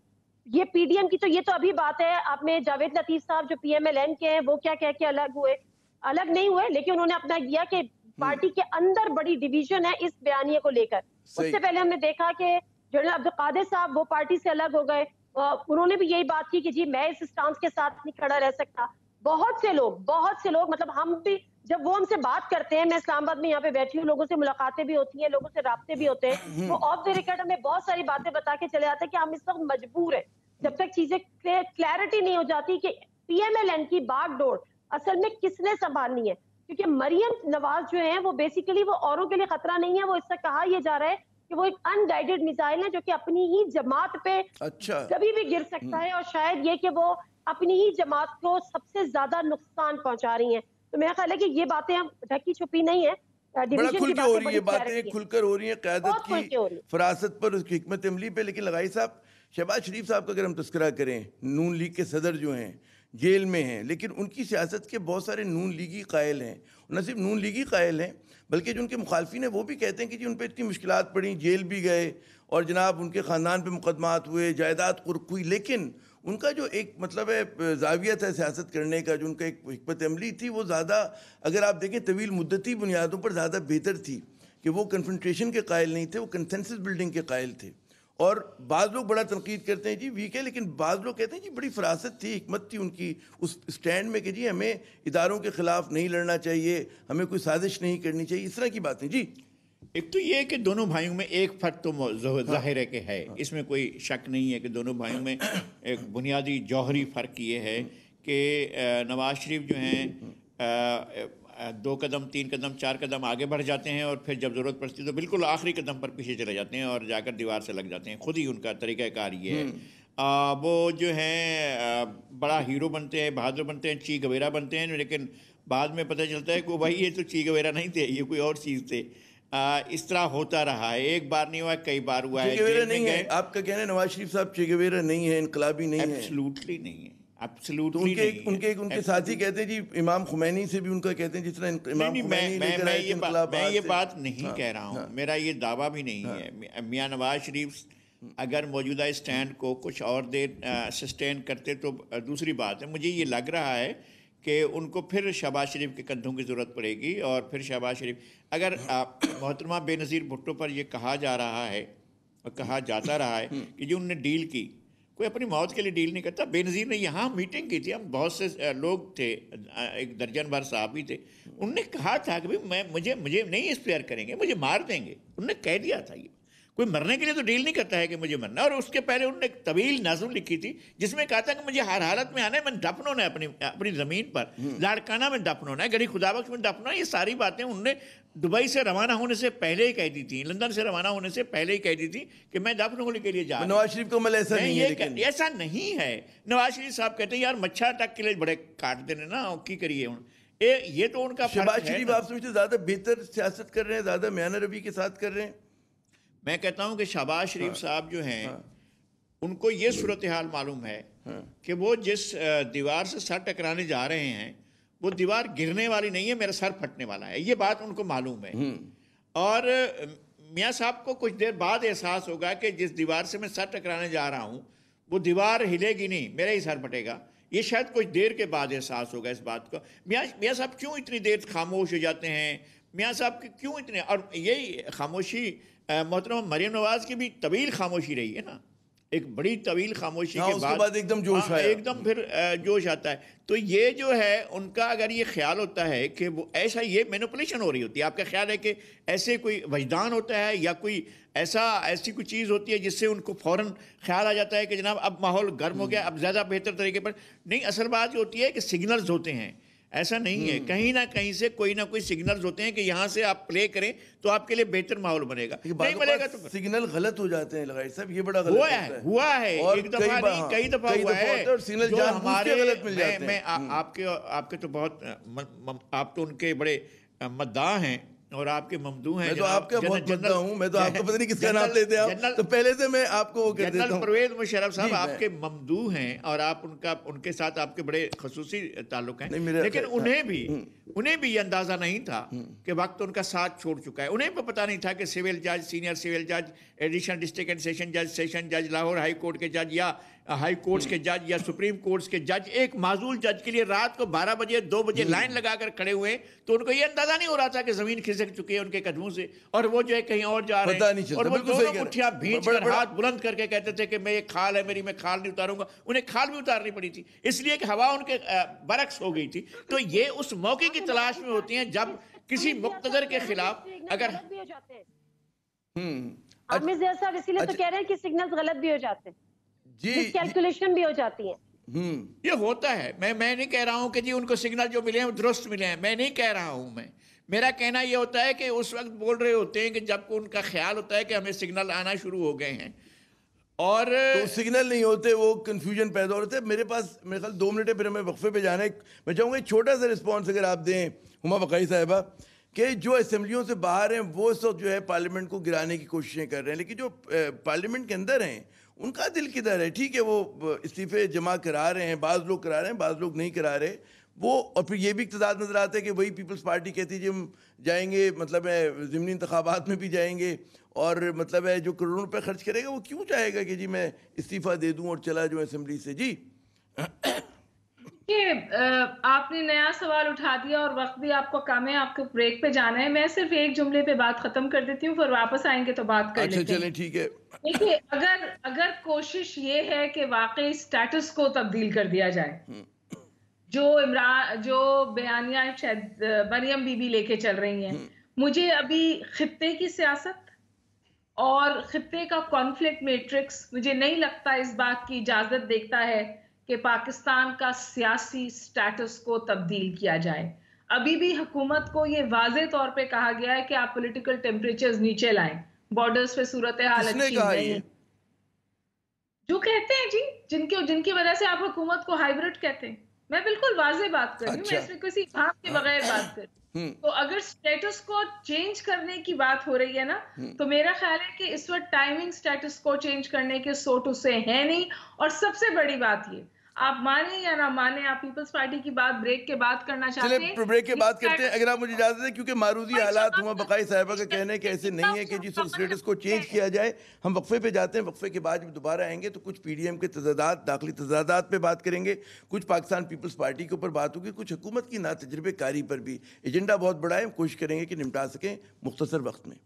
[SPEAKER 4] یہ پی ڈی ایم کی تو یہ تو ابھی بات ہے. آپ نے جاوید لطیف صاحب جو پی ایم ایل این کے ہیں وہ کیا کہہ کے الگ ہوئے، الگ نہیں ہوئے، لیکن انہوں نے اپنا کیا کہ پارٹی کے اندر بڑی ڈیویژن ہے اس بیانیے کو لے کر. اس سے پہلے ہم نے دیکھا کہ جنرل عبدالقادر صاحب وہ پارٹی سے الگ ہو گئے، انہوں نے بھی یہی بات کی کہ جی میں اس اسٹانس کے ساتھ نہیں کھڑا رہ سکتا. بہت سے لوگ مطلب ہم بھی جب وہ ہم سے بات کرتے ہیں، میں اسلام آباد میں یہاں پہ بیٹھی ہوں، لوگوں سے ملاقاتیں بھی ہوتی ہیں، لوگوں سے رابطے بھی ہوتے ہیں، وہ آف دی ریکارڈ ہمیں بہت ساری باتیں بتا کے چلے آتے ہیں کہ ہم اس وقت مجبور ہیں جب تک چیزیں کلیئرٹی نہیں ہو جاتی کہ پی ایم ایل این کی باغ ڈور اصل میں کس نے سنبھالنی ہے. کیونکہ مریم نواز جو ہیں وہ بیسیکلی وہ اوروں کے لیے خطرہ نہیں ہے. وہ اس سے کہا یہ جا رہا ہے کہ وہ ایک ان گائیڈڈ میزائل ہے جو کہ اپنی ہی جماعت پہ کبھی بھی گر سکتا ہے، اور شاید یہ کہ وہ اپنی ہی جماعت کو سب سے زیادہ نقصان پہنچا رہی ہیں. تو میرا خیال ہے کہ یہ باتیں ڈھکی چھپی نہیں ہے،
[SPEAKER 1] بڑا کھل کے ہو رہی ہے، باتیں کھل کر ہو رہی ہیں قیادت کی فراست پر، اس کی حکمت عملی پہ. لیکن لغائی صاحب، شہباز شریف صاحب کا اگر ہم تذکرہ کریں، نون لیگ کے صدر جو ہیں جیل میں ہیں، لیکن ان کی سیاست کے بہت سارے نون لیگی قائل ہیں. نہ صرف نون لیگی قائل ہیں بلکہ جو ان کے مخالفین ہیں وہ بھی کہتے ہیں کہ جی ان پہ اتنی مشکلات پڑیں، جیل بھی گئے اور جناب ان کے خاندان پہ مقدمات ہوئے، جائیداد قرق ہوئی، لیکن ان کا جو ایک مطلب ہے زاویہ تھا سیاست کرنے کا، جو ان کا ایک حکمت عملی تھی، وہ زیادہ اگر آپ دیکھیں طویل مدتی بنیادوں پر زیادہ بہتر تھی. کہ وہ کنفرنٹریشن کے قائل نہیں تھے، وہ کنسنسس بلڈنگ کے قائل تھے. اور بعض لوگ بڑا تنقید کرتے ہیں جی ویک ہے، لیکن بعض لوگ کہتے ہیں جی بڑی فراست تھی، حکمت تھی ان کی اس سٹینڈ میں کہ جی ہمیں اداروں کے خلاف نہیں لڑنا چاہیے، ہمیں کوئی سازش نہیں کرنی چاہیے، اس طرح کی باتیں. جی
[SPEAKER 2] ایک تو یہ کہ دونوں بھائیوں میں ایک فرق تو ظاہر ہے کہ ہے، اس میں کوئی شک نہیں ہے کہ دونوں بھائیوں میں ایک بنیادی جوہری فرق یہ ہے کہ نواز شریف جو ہیں 2 قدم 3 قدم 4 قدم آگے بڑھ جاتے ہیں، اور پھر جب ضرورت پڑتی ہے تو بالکل آخری قدم پر پیچھے چلے جاتے ہیں اور جا کر دیوار سے لگ جاتے ہیں. خود ہی ان کا طریقہ کار یہ ہے. وہ جو ہیں بڑا ہیرو بنتے ہیں، بہادر بنتے ہیں، چی گویرا بنتے ہیں، لیکن بعد میں پتہ چلتا ہے کہ بھائی یہ تو چی گویرا نہیں تھے، یہ کوئی اور چیز تھے. اس طرح ہوتا رہا ہے، ایک بار نہیں ہوا، کئی بار ہوا ہے.
[SPEAKER 1] چی گویرا نہیں ہے آپ کا کہنا ہے نواز شریف صاحب چی گویرا نہیں ہے، انقلابی نہیں ہے؟
[SPEAKER 2] ایبسلوٹلی نہیں ہے،
[SPEAKER 1] ان کے ساتھی کہتے ہیں جی امام خمینی سے بھی ان کا کہتے ہیں جس طرح امام خمینی
[SPEAKER 2] میں یہ بات نہیں کہہ رہا ہوں، میرا یہ دعویٰ بھی نہیں ہے. میاں نواز شریف اگر موجودہ اسٹینڈ کو کچھ اور دیر سسٹین کرتے تو دوسری بات ہے. مجھے یہ لگ رہا ہے کہ ان کو پھر شہباز شریف کے کندھوں کی ضرورت پڑے گی، اور پھر شہباز شریف اگر محترمہ بے نظیر بھٹو پر یہ کہا جا رہا ہے اور کہا جاتا رہا ہے کہ جو انہوں نے ڈیل کی، کوئی اپنی موت کے لیے ڈیل نہیں کرتا. بے نظیر نے یہاں میٹنگ کی تھی، ہم بہت سے لوگ تھے، 1 درجن بھر صحافی تھے، انہوں نے کہا تھا کہ مجھے نہیں اسپیئر کریں گے، مجھے مار دیں گے. انہوں نے کہہ دیا تھا. یہ کوئی مرنے کے لیے تو ڈیل نہیں کرتا ہے کہ مجھے مرنا. اور اس کے پہلے انہوں نے ایک طویل نظم لکھی تھی جس میں کہا تھا کہ مجھے ہر حالت میں آنا ہے، میں دفن ہونا ہے اپنی زمین پر، لاڑکانہ میں دفن ہونا ہے، گڑھی خدا بخش میں دفن ہونا ہے. یہ ساری باتیں انہوں نے دبئی سے روانہ ہونے سے پہلے ہی کہہ دی تھی، لندن سے روانہ ہونے سے پہلے ہی کہہ دی تھی کہ میں دفن ہونے کے لیے جا رہا ہوں.
[SPEAKER 1] نواز شریف کو عمل ایسا نہیں ہے، لیکن
[SPEAKER 2] ایسا نہیں ہے. نواز شریف صاحب کہتے ہیں یار مچھر تک کے لیے بڑے کاٹ دینے نا، کی کریے. یہ تو ان کا
[SPEAKER 1] شہباز شریف آپ سمجھتے زیادہ بہتر سیاست کر رہے ہیں، زیادہ میانہ روی کے ساتھ کر رہے ہیں؟
[SPEAKER 2] میں کہتا ہوں کہ شہباز شریف صاحب جو ہیں ان کو یہ صورتحال معلوم ہے کہ وہ جس دیوار سے سر ٹکرانے جا رہے ہیں وہ دیوار گرنے والی نہیں ہے، میرا سر پھٹنے والا ہے. یہ بات ان کو معلوم ہے. اور میاں صاحب کو کچھ دیر بعد احساس ہوگا کہ جس دیوار سے میں سر ٹکرانے جا رہا ہوں وہ دیوار ہلے گی نہیں، میرا ہی سر پھٹے گا. یہ شاید کچھ دیر کے بعد احساس ہوگا اس بات کو. میاں صاحب کیوں اتنی دیر خاموش ہو جاتے ہیں؟ میاں صاحب کی کیوں اتنے، اور یہی خاموشی محترمہ مریم نواز کی بھی طویل خاموشی رہی ہے نا، ایک بڑی طویل خاموشی کے بعد
[SPEAKER 1] ایک دم جوش آیا،
[SPEAKER 2] ایک دم پھر جوش آتا ہے. تو یہ جو ہے ان کا اگر یہ خیال ہوتا ہے کہ وہ ایسا، یہ مینوپولیشن ہو رہی ہوتی ہے. آپ کا خیال ہے کہ ایسے کوئی وجدان ہوتا ہے یا کوئی ایسی کوئی چیز ہوتی ہے جس سے ان کو فوراً خیال آ جاتا ہے کہ جناب اب ماحول گرم ہو گیا، اب زیادہ بہتر طریقے پر نہیں. اصل بات یہ ہوتی ہے کہ سگنلز ہوتے ہیں، ایسا نہیں ہے، کہیں نہ کہیں سے کوئی نہ کوئی سگنلز ہوتے ہیں کہ یہاں سے آپ پلے کریں تو آپ کے لیے بہتر ماحول بنے گا. نہیں بنے گا تو
[SPEAKER 1] سگنل غلط ہو جاتے ہیں. لگائی صاحب یہ بڑا غلط
[SPEAKER 2] ہوا ہے ایک دفعہ نہیں کئی دفعہ ہوا ہے. جو ہمارے میں آپ کے تو بہت، آپ تو ان کے بڑے مداح ہیں اور آپ کے ممدوح ہیں.
[SPEAKER 1] میں تو آپ کا بہت بنتا ہوں, میں تو آپ کو پتہ نہیں کس کا نام لیتے ہیں آپ, تو پہلے سے میں آپ کو وہ کہہ دیتا ہوں.
[SPEAKER 2] جنرل پرویز مشرف صاحب آپ کے ممدوح ہیں اور آپ ان کے ساتھ آپ کے بڑے خصوصی تعلق ہیں, لیکن انہیں بھی یہ اندازہ نہیں تھا کہ وقت ان کا ساتھ چھوڑ چکا ہے. انہیں بھی پتہ نہیں تھا کہ سول جج, سینئر سول جج, ایڈیشنل ڈسٹرکٹ اینڈ سیشن جج, سیشن جج, لاہور ہائی کورٹ کے جج یا ہائی کورٹس کے جج یا سپریم کورٹس کے جج ایک معزول جج کے لیے رات کو 12 بجے 2 بجے لائن لگا کر کھڑے ہوئے, تو ان کو یہ اندازہ نہیں ہو رہا تھا کہ زمین کھسک چکی ہے ان کے قدموں سے, اور وہ جو ہے کہیں اور جا رہے ہیں, اور وہ دونوں مٹھیاں بھینچ کر ہاتھ بلند کر کے کہتے تھے کہ میں یہ کھال ہے میری, میں کھال نہیں اتاروں گا. انہیں کھال بھی اتارنی پڑی تھی اس لیے کہ ہوا ان کے برعکس ہو گئی تھی. تو یہ اس موقع کی تلاش میں ہوتی ہیں جب کسی مقتدر کے خلاف اگر
[SPEAKER 4] عامر زیاد صاحب اسی لیے تو کہہ رہے ہیں کہ سگنلز غلط بھی ہو جاتے ہیں, جس کیلکولیشن بھی ہو جاتی ہیں.
[SPEAKER 2] یہ ہوتا ہے. میں نہیں کہہ رہا ہوں کہ جی ان کو سگنل جو ملے ہیں وہ درست ملے ہیں, میں نہیں کہہ رہا ہوں. میرا کہنا یہ ہوتا ہے کہ اس وقت بول رہے ہوتے ہیں کہ جب ان کا خیال ہوتا ہے کہ ہمیں سگنل آنا شروع ہو گئے ہیں, اور
[SPEAKER 1] سگنل نہیں ہوتے, وہ کنفیوژن پیدا ہوتے. میرے پاس میرے خیال 2 منٹ ہے, پھر ہمیں وقفے پہ جانا ہے. میں چاہوں گا ایک چھوٹا سا رسپانس اگر آپ دیں ہما بقائی صاحبہ, کہ جو اسمبلیوں سے باہر ہیں وہ اس وقت جو ہے پارلیمنٹ کو گرانے کی کوششیں کر رہے ہیں, لیکن جو پارلیمنٹ کے اندر ہیں ان کا دل کدھر ہے؟ ٹھیک ہے وہ استعفے جمع کرا رہے ہیں, بعض لوگ کرا رہے ہیں, بعض لوگ نہیں کرا رہے وہ, اور پھر یہ بھی اقتدار نظر آتا ہے کہ وہی پیپلز پارٹی کہتی ہے جی ہم جائیں گے, مطلب ہے ضمنی انتخابات میں بھی جائیں گے, اور مطلب ہے جو کروڑوں روپے خرچ کرے گا وہ کیوں چاہے گا کہ جی میں استعفیٰ دے دوں اور چلا جاؤں اسمبلی سے. جی
[SPEAKER 3] کہ آپ نے نیا سوال اٹھا دیا اور وقت بھی آپ کو کم ہے, آپ کو بریک پہ جانا ہے. میں صرف ایک جملے پہ بات ختم کر دیتی ہوں, پھر واپس آئیں گے تو بات کر لیتے ہیں.
[SPEAKER 1] چلیں ٹھیک ہے.
[SPEAKER 3] دیکھیے اگر کوشش یہ ہے کہ واقعی سٹیٹس کو تبدیل کر دیا جائے, جو بیانیہ شاید مریم بی بی لے کے چل رہی ہیں, مجھے ابھی خطے کی سیاست اور خطے کا کانفلکٹ میٹرکس مجھے نہیں لگتا اس بات کی اجازت دیتا ہے کہ پاکستان کا سیاسی سٹیٹس کو تبدیل کیا جائے. ابھی بھی حکومت کو یہ واضح طور پہ کہا گیا ہے کہ آپ پولیٹیکل ٹیمپریچرز نیچے لائیں, بارڈرز پہ صورتحال اچھی نہیں, جو کہتے ہیں جی جن کی وجہ سے آپ حکومت کو ہائیبرڈ کہتے ہیں. میں بالکل واضح بات کر رہی ہوں, میں اس میں کسی بھاپ کے بغیر بات کر رہی ہوں. تو اگر سٹیٹس کو چینج کرنے کی بات ہو رہی ہے نا, تو میرا خیال ہے کہ اس وقت ٹائمنگ سٹیٹس کو چینج کرنے کے سوٹو سے ہے نہیں. اور سب سے بڑی بات یہ, آپ مانیں یا نہ مانیں, آپ پیپلز پارٹی کی بات بریک کے بعد کرنا چاہتے ہیں,
[SPEAKER 1] چلے بریک کے بعد کرتے ہیں اگر آپ مجھے اجازت دیں, کیونکہ معروضی حالات ہما بقائی صاحبہ کا کہنا ہے کہ ایسے نہیں ہے کہ جس وقت اسٹیٹس کو چینج کیا جائے. ہم وقفے پہ جاتے ہیں, وقفے کے بعد جب دوبارہ آئیں گے تو کچھ پی ڈی ایم کے تضادات, داخلی تضادات پہ بات کریں گے, کچھ پاکستان پیپلز پارٹی کے اوپر بات ہوگی, کچھ حکومت کی ناتجربے کاری پر بھی. ایجنڈا بہت بڑا ہے, ہم کوشش کریں گے کہ نمٹا سکیں مختصر وقت میں.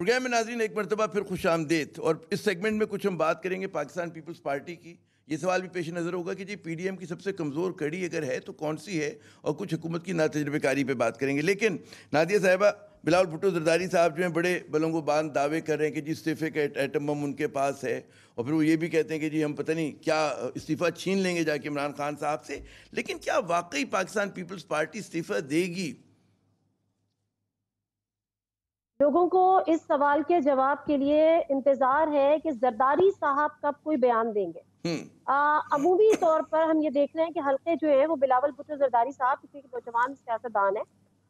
[SPEAKER 1] پروگرام میں ناظرین ایک مرتبہ پھر خوش آمدید. اور اس سیگمنٹ میں کچھ ہم بات کریں گے پاکستان پیپلز پارٹی کی. یہ سوال بھی پیش نظر ہوگا کہ جی پی ڈی ایم کی سب سے کمزور کڑی اگر ہے تو کون سی ہے, اور کچھ حکومت کی ناتجربے کاری پہ بات کریں گے. لیکن نادیہ صاحبہ, بلاول بھٹو زرداری صاحب جو ہیں بڑے بلند و باند دعوے کر رہے ہیں کہ جی استعفے کا ایٹم بم ان کے پاس ہے, اور پھر وہ یہ بھی کہتے ہیں کہ جی ہم پتہ نہیں کیا استعفیٰ چھین لیں گے جا کے عمران خان صاحب سے. لیکن کیا واقعی پاکستان پیپلز پارٹی استعفیٰ دے گی؟
[SPEAKER 4] لوگوں کو اس سوال کے جواب کے لیے انتظار ہے کہ زرداری صاحب کب کوئی بیان دیں گے. عمومی طور پر ہم یہ دیکھ رہے ہیں کہ حلقے جو ہے وہ بلاول بھٹو زرداری صاحب کسی نوجوان سیاستدان ہیں,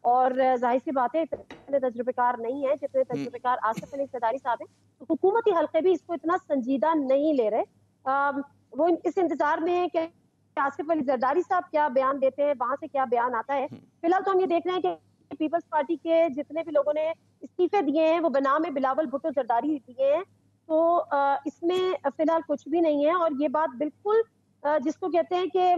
[SPEAKER 4] اور ظاہر سی بات ہے اتنے تجربے کار نہیں ہیں جتنے تجربے کار آصف علی زرداری صاحب ہیں. تو حکومتی حلقے بھی اس کو اتنا سنجیدہ نہیں لے رہے. وہ اس انتظار میں ہے کہ آصف علی زرداری صاحب کیا بیان دیتے ہیں, وہاں سے کیا بیان آتا ہے. فی الحال تو ہم یہ دیکھ رہے ہیں کہ پیپلز پارٹی کے جتنے بھی لوگوں نے استعفے دیے ہیں وہ بنام بلاول بھٹو زرداری دیے ہیں. تو اس میں فی الحال کچھ بھی نہیں ہے, اور یہ بات بالکل جس کو کہتے ہیں کہ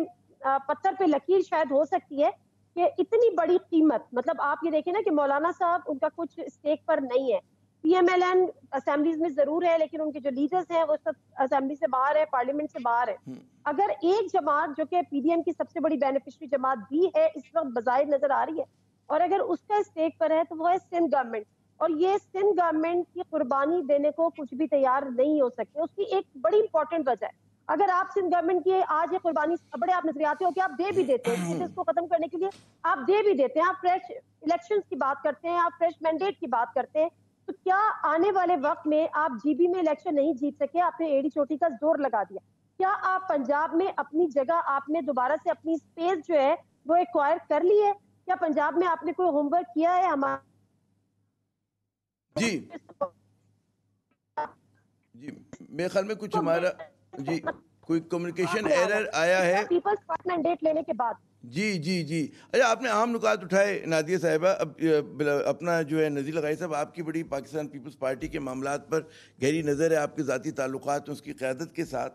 [SPEAKER 4] پتھر پہ لکیر شاید ہو سکتی ہے کہ اتنی بڑی قیمت, مطلب آپ یہ دیکھیں نا کہ مولانا صاحب ان کا کچھ اسٹیک پر نہیں ہے, P M L N assemblies میں ضرور ہے لیکن ان کے جو لیڈرز ہیں وہ سب اسمبلی سے باہر ہے, پارلیمنٹ سے باہر ہے. اگر ایک جماعت جو کہ پی ڈی ایم کی سب سے بڑی بینیفیشری جماعت بھی ہے اس وقت بظاہر نظر آ رہی ہے, اور اگر اس کا اسٹیک پر ہے تو وہ ہے سندھ گورنمنٹ. اور یہ سندھ گورنمنٹ کی قربانی دینے کو کچھ بھی تیار نہیں ہو سکتے. اس کی ایک بڑی امپورٹنٹ وجہ ہے, اگر آپ سندھ گورنمنٹ کی آج یہ قربانی بڑے آپ نظریاتی ہو کہ آپ دے بھی دیتے ہیں, اس کو ختم کرنے کے لیے آپ دے بھی دیتے ہیں, آپ فریش الیکشنز کی بات کرتے ہیں, آپ فریش مینڈیٹ کی بات کرتے ہیں, تو کیا آنے والے وقت میں آپ جی بی میں الیکشن نہیں جیت سکے؟ آپ نے ایڑی چوٹی کا زور لگا دیا. کیا آپ پنجاب میں اپنی جگہ آپ نے دوبارہ سے اپنی اسپیس جو ہے وہ ایکوائر کر لی ہے؟ کیا پنجاب میں آپ نے کوئی ہوم ورک کیا ہے؟ ہمارا
[SPEAKER 1] جی میرے خیال میں کچھ ہمارا جی کوئی کمیونیکیشن ایرر آیا ہے
[SPEAKER 4] پیپلز پارٹ مینڈیٹ لینے کے بعد.
[SPEAKER 1] جی اچھا آپ نے اہم نکات اٹھائے نادیہ صاحبہ. اب اپنا جو ہے نذیر لغاری صاحب, آپ کی بڑی پاکستان پیپلز پارٹی کے معاملات پر گہری نظر ہے, آپ کے ذاتی تعلقات ہیں اس کی قیادت کے ساتھ.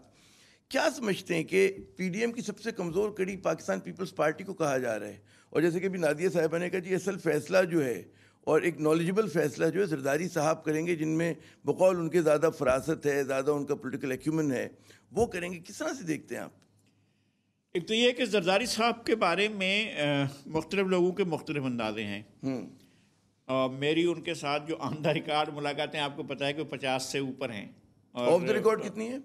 [SPEAKER 1] کیا سمجھتے ہیں کہ پی ڈی ایم کی سب سے کمزور کڑی پاکستان پیپلز پارٹی کو کہا جا رہا ہے, اور جیسے کہ بھی نادیہ صاحبہ نے کہا جی اصل فیصلہ جو ہے اور ایک نالجبل فیصلہ جو ہے زرداری صاحب کریں گے, جن میں بقول ان کے زیادہ فراست ہے, زیادہ ان کا پولیٹیکل ایکیومن ہے, وہ کریں گے. کس طرح سے دیکھتے ہیں آپ؟
[SPEAKER 2] ایک تو یہ کہ زرداری صاحب کے بارے میں مختلف لوگوں کے مختلف اندازے ہیں. میری ان کے ساتھ جو آن دا ریکارڈ ملاقاتیں آپ کو پتہ ہے کہ 50 سے اوپر ہیں.
[SPEAKER 1] آف دا ریکارڈ کتنی ہے؟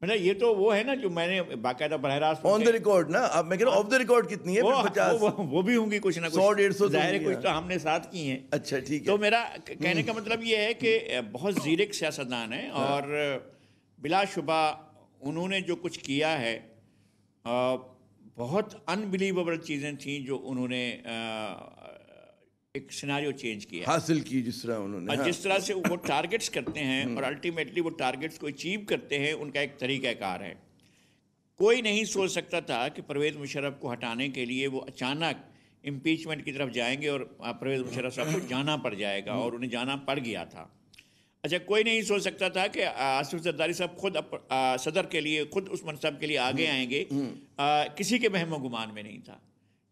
[SPEAKER 2] مطلب یہ تو وہ ہے نا جو میں نے باقاعدہ براہ راست
[SPEAKER 1] آن دا ریکارڈ نا, اب میں کہہ رہا ہوں آف دا ریکارڈ کتنی ہے؟ 50
[SPEAKER 2] وہ بھی ہوں گی کچھ نہ کچھ,
[SPEAKER 1] 100-150
[SPEAKER 2] ظاہر ہے کچھ تو ہم نے ساتھ کی ہیں.
[SPEAKER 1] اچھا ٹھیک ہے.
[SPEAKER 2] تو میرا کہنے کا مطلب یہ ہے کہ بہت زیرک سیاستدان ہیں, اور بلا شبہ انہوں نے جو کچھ کیا ہے بہت انبلیویبل چیزیں تھیں جو انہوں نے ایک سیناریو چینج کیا,
[SPEAKER 1] حاصل کی, جس طرح انہوں نے,
[SPEAKER 2] جس طرح سے وہ ٹارگٹس کرتے ہیں اور الٹیمیٹلی وہ ٹارگٹس کو اچیو کرتے ہیں, ان کا ایک طریقہ کار ہے. کوئی نہیں سوچ سکتا تھا کہ پرویز مشرف کو ہٹانے کے لیے وہ اچانک امپیچمنٹ کی طرف جائیں گے اور پرویز مشرف صاحب کو جانا پڑ جائے گا, اور انہیں جانا پڑ گیا تھا. اچھا, کوئی نہیں سوچ سکتا تھا کہ آصف زرداری صاحب خود صدر کے لیے, خود اس منصب کے لیے آگے آئیں گے. کسی کے وہم و گمان میں نہیں تھا,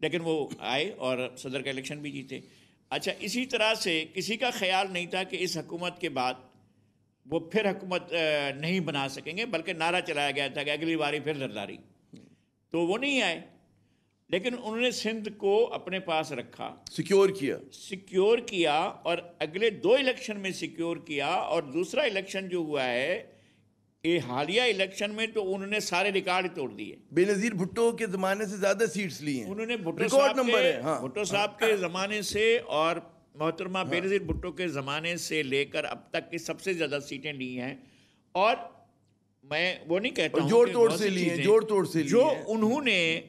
[SPEAKER 2] لیکن وہ آئے اور صدر کا الیکشن بھی جیتے. اچھا, اسی طرح سے کسی کا خیال نہیں تھا کہ اس حکومت کے بعد وہ پھر حکومت نہیں بنا سکیں گے, بلکہ نعرہ چلایا گیا تھا کہ اگلی باری پھر زرداری. تو وہ نہیں آئے, لیکن انہوں نے سندھ کو اپنے پاس رکھا, سیکیور کیا, اور اگلے 2 الیکشن میں سیکیور کیا. اور دوسرا الیکشن جو ہوا ہے یہ حالیہ الیکشن میں, تو انہوں نے سارے ریکارڈ توڑ دیے.
[SPEAKER 1] بے نظیر بھٹو کے زمانے سے زیادہ سیٹس لی ہیں
[SPEAKER 2] انہوں نے. بھٹو صاحب کے زمانے سے اور محترمہ بے نظیر بھٹو کے زمانے سے لے کر اب تک کی سب سے زیادہ سیٹیں لی ہیں. اور میں وہ نہیں کہتا ہوں
[SPEAKER 1] جوڑ توڑ سے
[SPEAKER 2] جو انہوں نے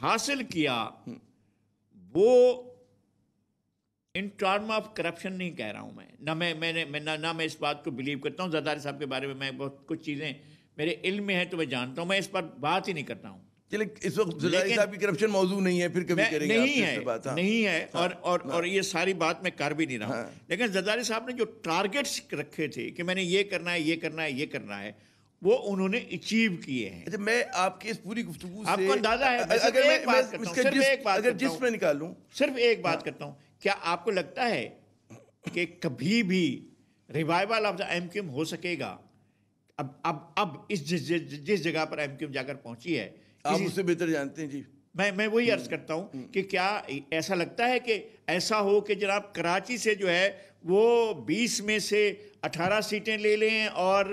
[SPEAKER 2] حاصل کیا وہ ان ٹرم آف کرپشن نہیں کہہ رہا ہوں میں, نہ میں اس بات کو بلیو کرتا ہوں. زرداری صاحب کے بارے میں بہت کچھ چیزیں میرے علم میں ہیں تو میں جانتا ہوں, میں اس پر بات ہی نہیں کرتا ہوں.
[SPEAKER 1] چلے اس وقت زرداری صاحب کی کرپشن موضوع نہیں ہے, پھر کبھی کریں گے
[SPEAKER 2] نہیں ہے, اور یہ ساری بات میں کر بھی نہیں رہا ہوں. لیکن زرداری صاحب نے جو ٹارگٹس رکھے تھے کہ میں نے یہ کرنا ہے, یہ کرنا ہے, یہ کرنا ہے, وہ انہوں نے اچیو کیے ہیں.
[SPEAKER 1] اچھا, میں آپ کی اس پوری گفتگو سے
[SPEAKER 2] آپ کو اندازہ ہے,
[SPEAKER 1] جس میں نکالوں
[SPEAKER 2] صرف ایک بات کرتا ہوں, کیا آپ کو لگتا ہے کہ کبھی بھی revival of the M Q M ہو سکے گا؟ اب اس جس جگہ پر ایم کیو ایم جا کر پہنچی ہے,
[SPEAKER 1] آپ اس سے بہتر جانتے ہیں. جی
[SPEAKER 2] میں وہی عرض کرتا ہوں کہ کیا ایسا لگتا ہے کہ ایسا ہو کہ جناب کراچی سے جو ہے وہ 20 میں سے 18 سیٹیں لے لیں, اور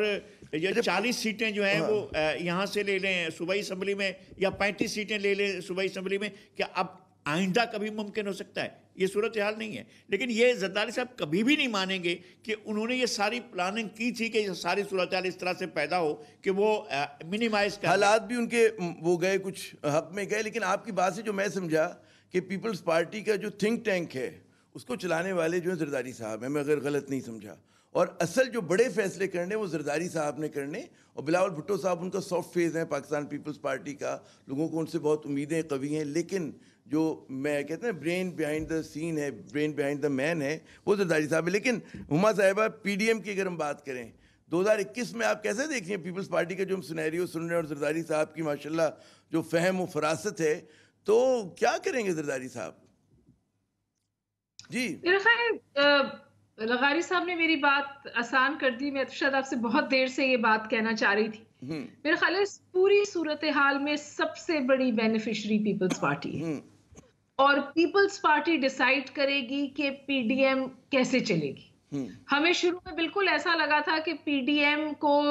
[SPEAKER 2] 40 سیٹیں جو ہیں وہ یہاں سے لے لیں صوبائی اسمبلی میں, یا 35 سیٹیں لے لیں صوبائی اسمبلی میں؟ کیا اب آئندہ کبھی ممکن ہو سکتا ہے؟ یہ صورتحال نہیں ہے. لیکن یہ زرداری صاحب کبھی بھی نہیں مانیں گے کہ انہوں نے یہ ساری پلاننگ کی تھی کہ یہ ساری صورتحال اس طرح سے پیدا ہو کہ وہ منیمائز کر.
[SPEAKER 1] حالات بھی ان کے وہ گئے, کچھ حق میں گئے, لیکن آپ کی بات سے جو میں سمجھا کہ پیپلز پارٹی کا جو تھنک ٹینک ہے اس کو چلانے والے جو ہیں زرداری صاحب ہیں, میں اگر غلط نہیں سمجھا, اور اصل جو بڑے فیصلے کرنے وہ زرداری صاحب نے کرنے, اور بلاول بھٹو صاحب ان کا سافٹ فیس ہیں پاکستان پیپلز پارٹی کا, لوگوں کو ان سے بہت امیدیں قوی ہیں, لیکن جو میں کہتے ہیں برین بیہائنڈ دا سین ہے, برین بیہائنڈ دا مین ہے, وہ زرداری صاحب ہے. لیکن ہما صاحبہ پی ڈی ایم کی اگر ہم بات کریں 2021 میں آپ کیسے دیکھ رہی ہیں پیپلز پارٹی کا جو ہم سینیریو سن رہے ہیں, اور زرداری صاحب کی ماشاءاللہ جو فہم و فراست ہے, تو کیا کریں گے زرداری صاحب؟ جی
[SPEAKER 3] میرا خیال لغاری صاحب نے میری بات آسان کر دی. میں شاید آپ سے بہت دیر سے یہ بات کہنا چاہ رہی تھی. میرا خیال ہے اس پوری صورتحال میں سب سے بڑی بینیفیشری پیپلز پارٹی ہے. اور پیپلز پارٹی ڈیسائیڈ کرے گی کہ پی ڈی ایم کیسے چلے گی. ہمیں شروع میں بالکل ایسا لگا تھا کہ پی ڈی ایم کو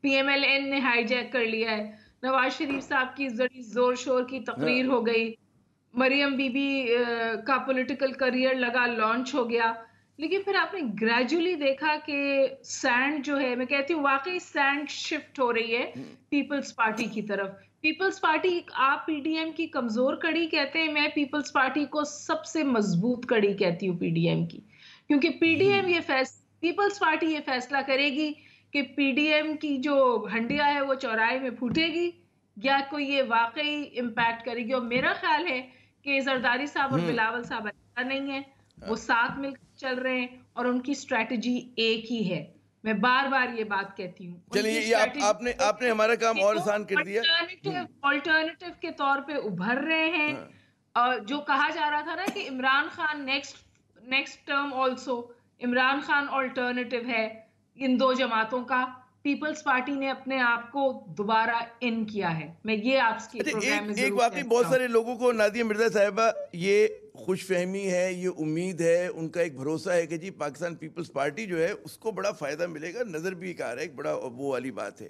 [SPEAKER 3] پی ایم ایل این نے ہائی جیک کر لیا ہے. نواز شریف صاحب کی زور شور کی تقریر ہو گئی, مریم بی بی کا پولیٹیکل کریئر لگا لانچ ہو گیا. لیکن پھر آپ نے گریجولی دیکھا کہ سینڈ جو ہے, میں کہتی ہوں واقعی سینڈ شفٹ ہو رہی ہے پیپلز پارٹی کی طرف. پیپلز پارٹی آپ پی ڈی ایم کی کمزور کڑی کہتے ہیں, میں پیپلز پارٹی کو سب سے مضبوط کڑی کہتی ہوں پی ڈی ایم کی, کیونکہ P D M Peoples Party یہ فیصلہ کرے گی کہ پی ڈی ایم کی جو ہنڈیا ہے وہ چوراہے میں پھوٹے گی یا کوئی یہ واقعی امپیکٹ کرے گی. اور میرا خیال ہے کہ زرداری صاحب اور بلاول صاحب ایسا نہیں ہے, وہ ساتھ مل کر چل رہے ہیں اور ان کی اسٹریٹجی ایک ہی ہے. میں بار بار یہ بات کہتی ہوں.
[SPEAKER 1] چلیے آپ نے ہمارا کام اور آسان کر دیا.
[SPEAKER 3] آلٹرنیٹو کے طور پہ ابھر رہے ہیں. اور جو کہا جا رہا تھا نا کہ Imran Khan next term also Imran Khan alternative ہے ان دو جماعتوں کا, پیپلز پارٹی نے اپنے آپ کو دوبارہ ان کیا ہے. میں یہ آپ کے پروگرام میں
[SPEAKER 1] ایک واقعی بہت سارے لوگوں کو نادیہ مرزا صاحبہ یہ خوش فہمی ہے, یہ امید ہے, ان کا ایک بھروسہ ہے کہ جی پاکستان پیپلز پارٹی جو ہے اس کو بڑا فائدہ ملے گا. نظر بھی ایک آ رہا ہے, ایک بڑا وہ والی بات ہے.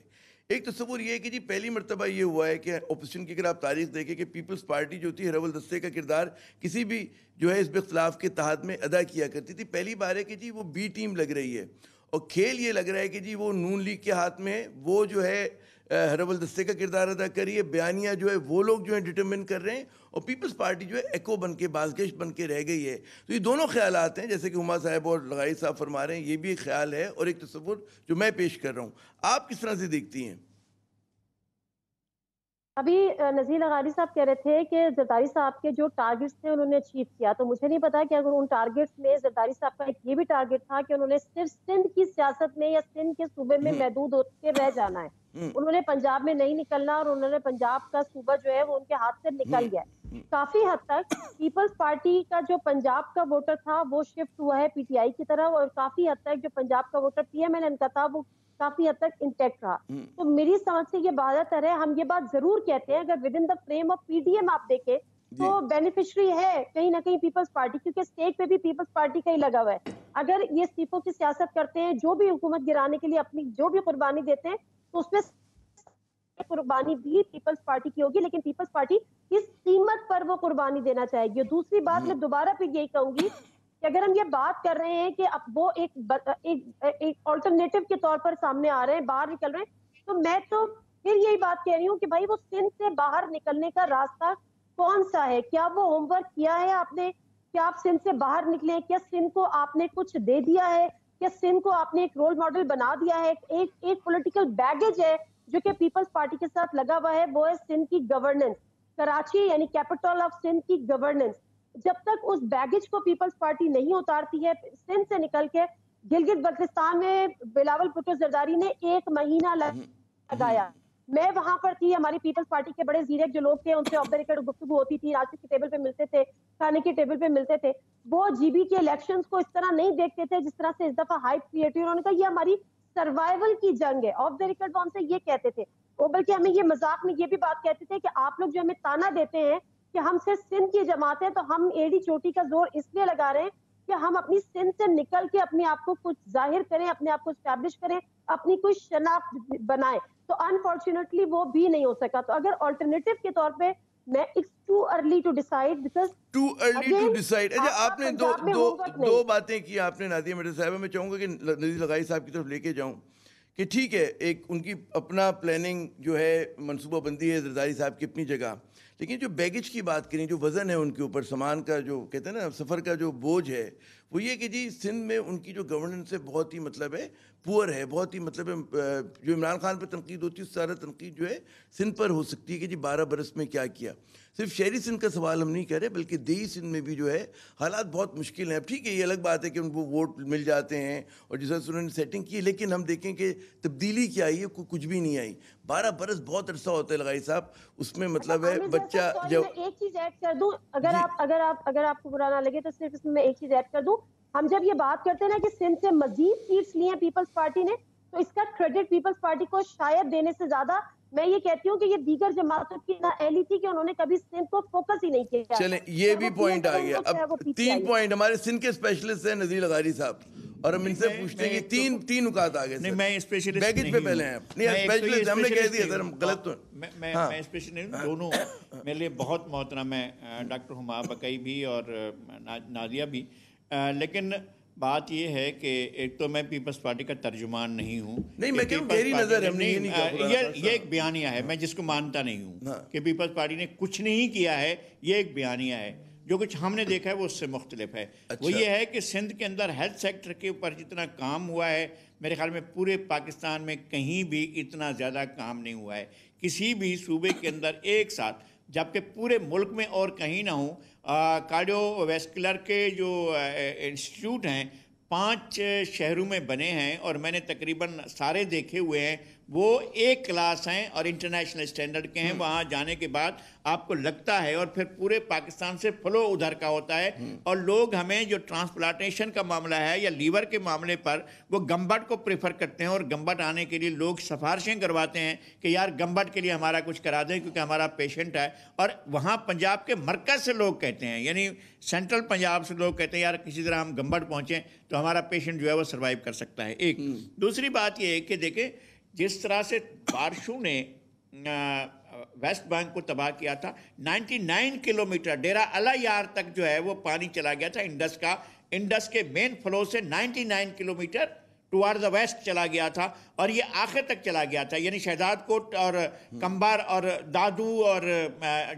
[SPEAKER 1] ایک تصور یہ ہے کہ جی پہلی مرتبہ یہ ہوا ہے کہ اپوزیشن کی اگر آپ تاریخ دیکھیں کہ پیپلز پارٹی جو تھی ہرول دستے کا کردار کسی بھی جو ہے اس اختلاف کے اتحاد میں ادا کیا کرتی تھی. پہلی بار ہے کہ جی وہ بی ٹیم لگ رہی ہے اور کھیل یہ لگ رہا ہے کہ جی وہ نون لیگ کے ہاتھ میں ہے, وہ جو ہے ہرول دستے کا کردار ادا کری ہے, بیانیہ جو ہے وہ لوگ جو ہے ڈٹرمن کر رہے ہیں, اور پیپلز پارٹی جو ہے ایکو بن کے بازگشت بن کے رہ گئی ہے. تو یہ دونوں خیالات ہیں جیسے کہ ہما صاحب اور لغائی صاحب فرما رہے ہیں, یہ بھی ایک خیال ہے اور ایک تصور جو میں پیش کر رہا ہوں. آپ کس طرح سے دیکھتی ہیں؟
[SPEAKER 4] ابھی نذیر لغاری صاحب کہہ رہے تھے کہ زرداری صاحب کے جو ٹارگٹس تھے انہوں نے اچیو کیا, تو مجھے نہیں پتا کہ اگر ان ٹارگٹس میں زرداری صاحب کا ایک یہ بھی ٹارگٹ تھا کہ انہوں نے صرف سندھ کی سیاست میں یا سندھ کے صوبے میں محدود ہو کے رہ جانا ہے, انہوں نے پنجاب میں نہیں نکلنا, اور انہوں نے پنجاب کا صوبہ جو ہے وہ ان کے ہاتھ سے نکل گیا. کافی حد تک پیپلز پارٹی کا جو پنجاب کا ووٹر تھا وہ شفٹ ہوا ہے پی ٹی آئی کی طرف, اور کافی حد تک جو پنجاب کا voter P M L N کا تھا وہ کافی حد تک انٹیکٹ رہا. تو میری سمجھ سے یہ بات ہے, ہم یہ بات ضرور کہتے ہیں اگر within the frame of P D M آپ دیکھیں تو بینیفیشری ہے کہیں نہ کہیں پیپلز پارٹی, کیونکہ اسٹیٹ پہ بھی پیپلز پارٹی کا ہی لگا ہوا ہے. اگر یہ استعفوں کی سیاست کرتے ہیں, جو بھی حکومت گرانے کے لیے اپنی جو بھی قربانی دیتے ہیں, تو اس میں قربانی بھی پیپلز پارٹی کی ہوگی, لیکن پیپلز پارٹی کس قیمت پر وہ قربانی دینا چاہے گی. دوسری بات میں دوبارہ پھر یہی کہوں گی کہ اگر ہم یہ بات کر رہے ہیں کہ اب وہ ایک آلٹرنیٹو کے طور پر سامنے آ رہے ہیں, باہر نکل رہے ہیں, تو میں تو پھر یہی بات کہہ رہی ہوں کہ بھائی وہ سندھ سے باہر نکلنے کا راستہ کون سا ہے؟ کیا وہ ہوم ورک کیا ہے آپ نے؟ کیا آپ سندھ سے باہر نکلے؟ کیا سندھ کو آپ نے کچھ دے دیا ہے؟ کیا سندھ کو آپ نے ایک رول ماڈل بنا دیا ہے؟ ایک پولیٹیکل بیگیج ہے جو کہ پیپلز پارٹی کے ساتھ لگا ہوا ہے, وہ ہے سندھ کی گورننس, کراچی یعنی کیپٹل آف سندھ کی گورننس. جب تک اس بیگیج کو پیپلز پارٹی نہیں اتارتی ہے, سندھ سے نکل کے گلگت بلتستان میں بلاول بھٹو زرداری نے 1 مہینہ لگایا. میں وہاں پر تھی, ہماری پیپلز پارٹی کے بڑے زیرک جو لوگ تھے ان سے آف دا ریکارڈ گفتگو ہوتی تھی, ناشتے کی ٹیبل پہ ملتے تھے, کھانے کی ٹیبل پہ ملتے تھے. وہ جی بی کے الیکشنز کو اس طرح نہیں دیکھتے تھے جس طرح سے اس دفعہ ہائپ کریٹ ہوئی. انہوں نے کہا یہ ہماری سروائیول کی جنگ ہے, آف دا ریکارڈ وہ ہم سے یہ کہتے تھے. وہ بلکہ ہمیں یہ مذاق میں یہ بھی بات کہتے تھے کہ آپ لوگ جو ہمیں تانا دیتے ہیں کہ ہم صرف سندھ کی جماعت ہیں, تو ہم ایڑی چوٹی کا زور اس لیے لگا رہے ہیں کہ ہم اپنی سندھ سے نکل کے اپنے آپ کو کچھ ظاہر کریں, اپنے آپ کو اسٹیبلش کریں, اپنی کوئی شناخت بنائیں. تو انفارچونیٹلی وہ بھی نہیں ہو سکا. تو اگر آلٹرنیٹو کے طور پہ میں it's too early to decide,
[SPEAKER 1] اچھا آپ نے دو باتیں کی آپ نے نادیہ مرزا صاحبہ, میں چاہوں گا کہ نذیر لغائی صاحب کی طرف لے کے جاؤں کہ ٹھیک ہے ایک ان کی اپنا پلاننگ جو ہے منصوبہ بندی ہے زرداری صاحب کی اپنی جگہ, لیکن جو بیگیج کی بات کریں, جو وزن ہے ان کے اوپر سامان کا, جو کہتے ہیں نا سفر کا جو بوجھ ہے, وہ یہ کہ جی سندھ میں ان کی جو گورننس ہے بہت ہی مطلب ہے پور ہے, بہت ہی مطلب ہے. جو عمران خان پہ تنقید ہوتی ہے اس سارا تنقید جو ہے سندھ پر ہو سکتی ہے کہ جی 12 برس میں کیا کیا. صرف شہری سندھ کا سوال ہم نہیں کہہ رہے بلکہ دیہی سندھ میں بھی جو ہے حالات بہت مشکل ہیں. اب ٹھیک ہے یہ الگ بات ہے کہ ان کو ووٹ مل جاتے ہیں اور جس طرح سے انہوں نے سیٹنگ کی, لیکن ہم دیکھیں کہ تبدیلی کیا آئی ہے, کچھ بھی نہیں آئی. 12 برس بہت عرصہ ہوتا ہے لغائی صاحب, اس میں مطلب ہے بچہ
[SPEAKER 4] جو ایک چیز ایڈ کر دوں, اگر آپ کو برا نہ لگے تو صرف اس میں ایک چیز ایڈ کر دوں. ہم جب یہ بات کرتے ہیں نا کہ سندھ سے مزید سیٹس لی ہیں پیپلز پارٹی نے, تو اس کا کریڈٹ پیپلز پارٹی کو شاید دینے سے زیادہ میں یہ کہتی ہوں کہ یہ دیگر جماعتوں کی نااہلی تھی کہ انہوں نے کبھی سندھ کو فوکس ہی نہیں کیا.
[SPEAKER 1] چلیں یہ بھی پوائنٹ آ گیا. اب 3 پوائنٹ ہمارے سندھ کے اسپیشلسٹ ہیں نذیر لغاری صاحب, اور ہم ان سے پوچھتے ہیں کہ تین نکات آ گئے.
[SPEAKER 2] نہیں میں اسپیشلسٹ
[SPEAKER 1] بیگج پہ پہلے ہیں نہیں اسپیشلسٹ ہم نے کہہ دیا سر, ہم غلط تو
[SPEAKER 2] میں اسپیشلسٹ نہیں, دونوں میرے لیے بہت محترم ہے, ڈاکٹر ہما بقائی بھی اور نادیہ بھی. لیکن بات یہ ہے کہ ایک تو میں پیپلز پارٹی کا ترجمان نہیں ہوں.
[SPEAKER 1] نہیں میں کہوں میری نظر ہے,
[SPEAKER 2] یہ ایک بیانیہ ہے, میں جس کو مانتا نہیں ہوں کہ پیپلز پارٹی نے کچھ نہیں کیا ہے. یہ ایک بیانیہ ہے, جو کچھ ہم نے دیکھا ہے وہ اس سے مختلف ہے. وہ یہ ہے کہ سندھ کے اندر ہیلتھ سیکٹر کے اوپر جتنا کام ہوا ہے میرے خیال میں پورے پاکستان میں کہیں بھی اتنا زیادہ کام نہیں ہوا ہے کسی بھی صوبے کے اندر ایک ساتھ, جبکہ پورے ملک میں اور کہیں نہ ہوں. کارڈیو ویسکولر کے جو انسٹیٹیوٹ ہیں 5 شہروں میں بنے ہیں اور میں نے تقریباً سارے دیکھے ہوئے ہیں. وہ ایک کلاس ہیں اور انٹرنیشنل اسٹینڈرڈ کے ہیں. وہاں جانے کے بعد آپ کو لگتا ہے, اور پھر پورے پاکستان سے فلو ادھر کا ہوتا ہے. اور لوگ ہمیں جو ٹرانسپلانٹیشن کا معاملہ ہے یا لیور کے معاملے پر وہ گمبٹ کو پریفر کرتے ہیں, اور گمبٹ آنے کے لیے لوگ سفارشیں کرواتے ہیں کہ یار گمبٹ کے لیے ہمارا کچھ کرا دیں کیونکہ ہمارا پیشنٹ ہے. اور وہاں پنجاب کے مرکز سے لوگ کہتے ہیں, یعنی سینٹرل پنجاب سے لوگ کہتے ہیں یار کسی طرح ہم گمبٹ پہنچیں تو ہمارا پیشنٹ جو ہے وہ سروائیو کر سکتا ہے. ایک دوسری بات یہ ہے کہ دیکھیں جس طرح سے بارشوں نے ویسٹ بینک کو تباہ کیا تھا, 99 کلومیٹر ڈیرہ الیار تک جو ہے وہ پانی چلا گیا تھا انڈس کا. انڈس کے مین فلو سے 99 کلومیٹر ٹوارڈ دا ویسٹ چلا گیا تھا, اور یہ آخر تک چلا گیا تھا. یعنی شہزاد کوٹ اور کمبار اور دادو اور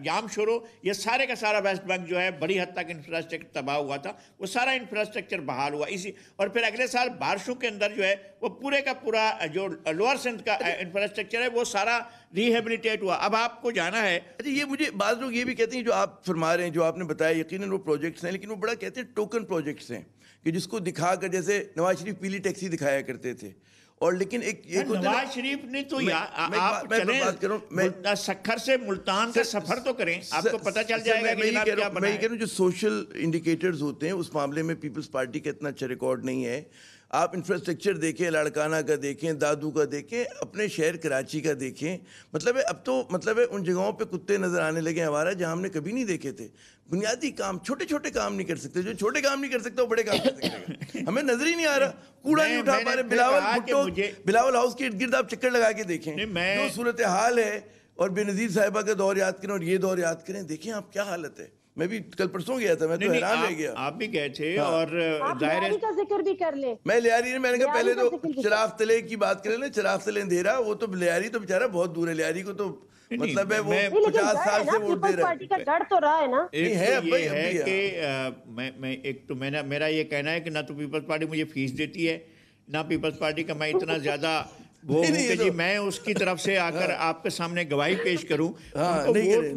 [SPEAKER 2] جام شورو, یہ سارے کا سارا ویسٹ بینک جو ہے بڑی حد تک انفراسٹرکچر تباہ ہوا تھا. وہ سارا انفراسٹرکچر بحال ہوا اسی, اور پھر اگلے سال بارشوں کے اندر جو ہے وہ پورے کا پورا جو لوور سندھ کا انفراسٹرکچر ہے وہ سارا ریہیبلیٹیٹ ہوا. اب آپ کو جانا ہے.
[SPEAKER 1] یہ مجھے بعض لوگ یہ بھی کہتے ہیں جو آپ فرما رہے ہیں, جو آپ نے بتایا یقیناً وہ پروجیکٹس ہیں, لیکن وہ بڑا کہتے ہیں ٹوکن پروجیکٹس ہیں کہ جس کو دکھا کر, جیسے نواز شریف پیلی ٹیکسی دکھایا کرتے تھے, اور لیکن ایک
[SPEAKER 2] نواز شریف نے تو آپ چلیں سکھر سے ملتان کا سفر تو کریں, آپ کو پتہ چل جائے گا کہ جناب کیا بنا ہے.
[SPEAKER 1] میں یہ کہہ رہا ہوں جو سوشل انڈیکیٹرز ہوتے ہیں اس معاملے میں پیپلز پارٹی کا اتنا اچھا ریکارڈ نہیں ہے. آپ انفراسٹرکچر دیکھیں, لاڑکانہ کا دیکھیں, دادو کا دیکھیں, اپنے شہر کراچی کا دیکھیں. مطلب ہے اب تو مطلب ہے ان جگہوں پہ کتے نظر آنے لگے ہیں ہمارا جہاں ہم نے کبھی نہیں دیکھے تھے. بنیادی کام چھوٹے چھوٹے کام نہیں کر سکتے, جو چھوٹے کام نہیں کر سکتے وہ بڑے کام کر سکتے. ہمیں نظر ہی نہیں آ رہا, کوڑا نہیں اٹھا پا رہے. بلاول ہاؤس کے ارد گرد آپ چکر لگا کے دیکھیں جو صورتحال ہے, اور بے نظیر صاحبہ کا دور یاد کریں اور یہ دور یاد کریں, دیکھیں آپ کیا حالت ہے. میں بھی کل پرسوں گیا تھا, میں تو حیران رہ گیا.
[SPEAKER 2] آپ بھی گئے تھے, اور
[SPEAKER 4] لیاری کا ذکر بھی کر لیں.
[SPEAKER 1] میں لیاری نے, میں نے کہا پہلے تو چراغ تلے کی بات کریں نا, چراغ تلے اندھیرا, وہ تو لیاری تو بیچارہ بہت دور ہے. لیاری کو تو مطلب ہے وہ 50 سال سے ووٹ دے رہا ہے.
[SPEAKER 4] پارٹی کا ڈر تو رہا ہے نا.
[SPEAKER 2] یہ ہے کہ میں ایک تو میرا یہ کہنا ہے کہ نہ تو پیپلز پارٹی مجھے فیس دیتی ہے, نہ پیپلز پارٹی کا میں اتنا زیادہ وہ ہوں کہ جی میں اس کی طرف سے آ کر آپ کے سامنے گواہی پیش کروں.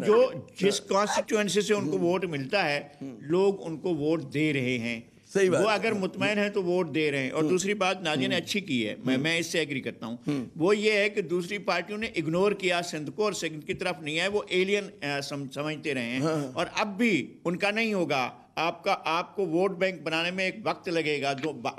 [SPEAKER 2] جو جس کانسٹیٹوئنسی سے ان کو ووٹ ملتا ہے, لوگ ان کو ووٹ دے رہے ہیں, وہ اگر مطمئن ہیں تو ووٹ دے رہے ہیں. اور دوسری بات نادیہ نے اچھی کی ہے, میں اس سے ایگری کرتا ہوں, وہ یہ ہے کہ دوسری پارٹیوں نے اگنور کیا سندھ کو, اور سندھ کی طرف نہیں ہے, وہ ایلین سمجھتے رہے ہیں, اور اب بھی ان کا نہیں ہوگا. آپ کو ووٹ بینک بنانے میں ایک وقت لگے گا.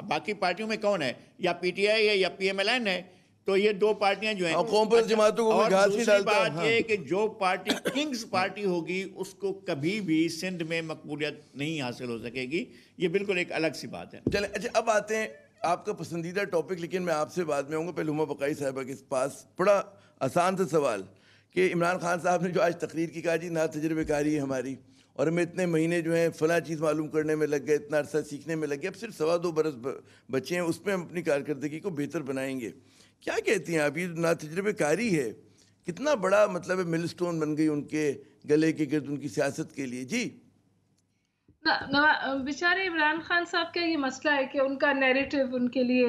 [SPEAKER 2] باقی پارٹیوں میں کون ہے, یا پی ٹی آئی ہے یا پی ایم ایل این ہے, تو یہ دو پارٹیاں جو ہیں.
[SPEAKER 1] اور
[SPEAKER 2] دوسری بات یہ کہ جو پارٹی کنگز پارٹی ہوگی اس کو کبھی بھی سندھ میں مقبولیت نہیں حاصل ہو سکے گی. یہ بالکل ایک الگ سی بات ہے.
[SPEAKER 1] چلیں اچھا, اب آتے ہیں آپ کا پسندیدہ ٹاپک, لیکن میں آپ سے بعد میں آؤں گا. پہلے ہما بقائی صاحبہ کے پاس بڑا آسان سا سوال کہ عمران خان صاحب نے جو آج تقریر کی کہا جی نہ تجربے کاری ہے ہماری, اور ہمیں اتنے مہینے جو ہیں فلاں چیز معلوم کرنے میں لگ گئے, اتنا عرصہ سیکھنے میں لگ گئے, اب صرف 2.25 برس بچے ہیں, اس پہ ہم اپنی کارکردگی کو بہتر بنائیں گے. کیا کہتی ہیں آپ, یہ نا تجربے کاری ہے, کتنا بڑا مطلب مل سٹون بن گئی ان کے گلے کے گرد ان کی سیاست کے لیے؟ جی
[SPEAKER 3] بیچارے عمران خان صاحب کا یہ مسئلہ ہے کہ ان کا نیریٹو ان کے لیے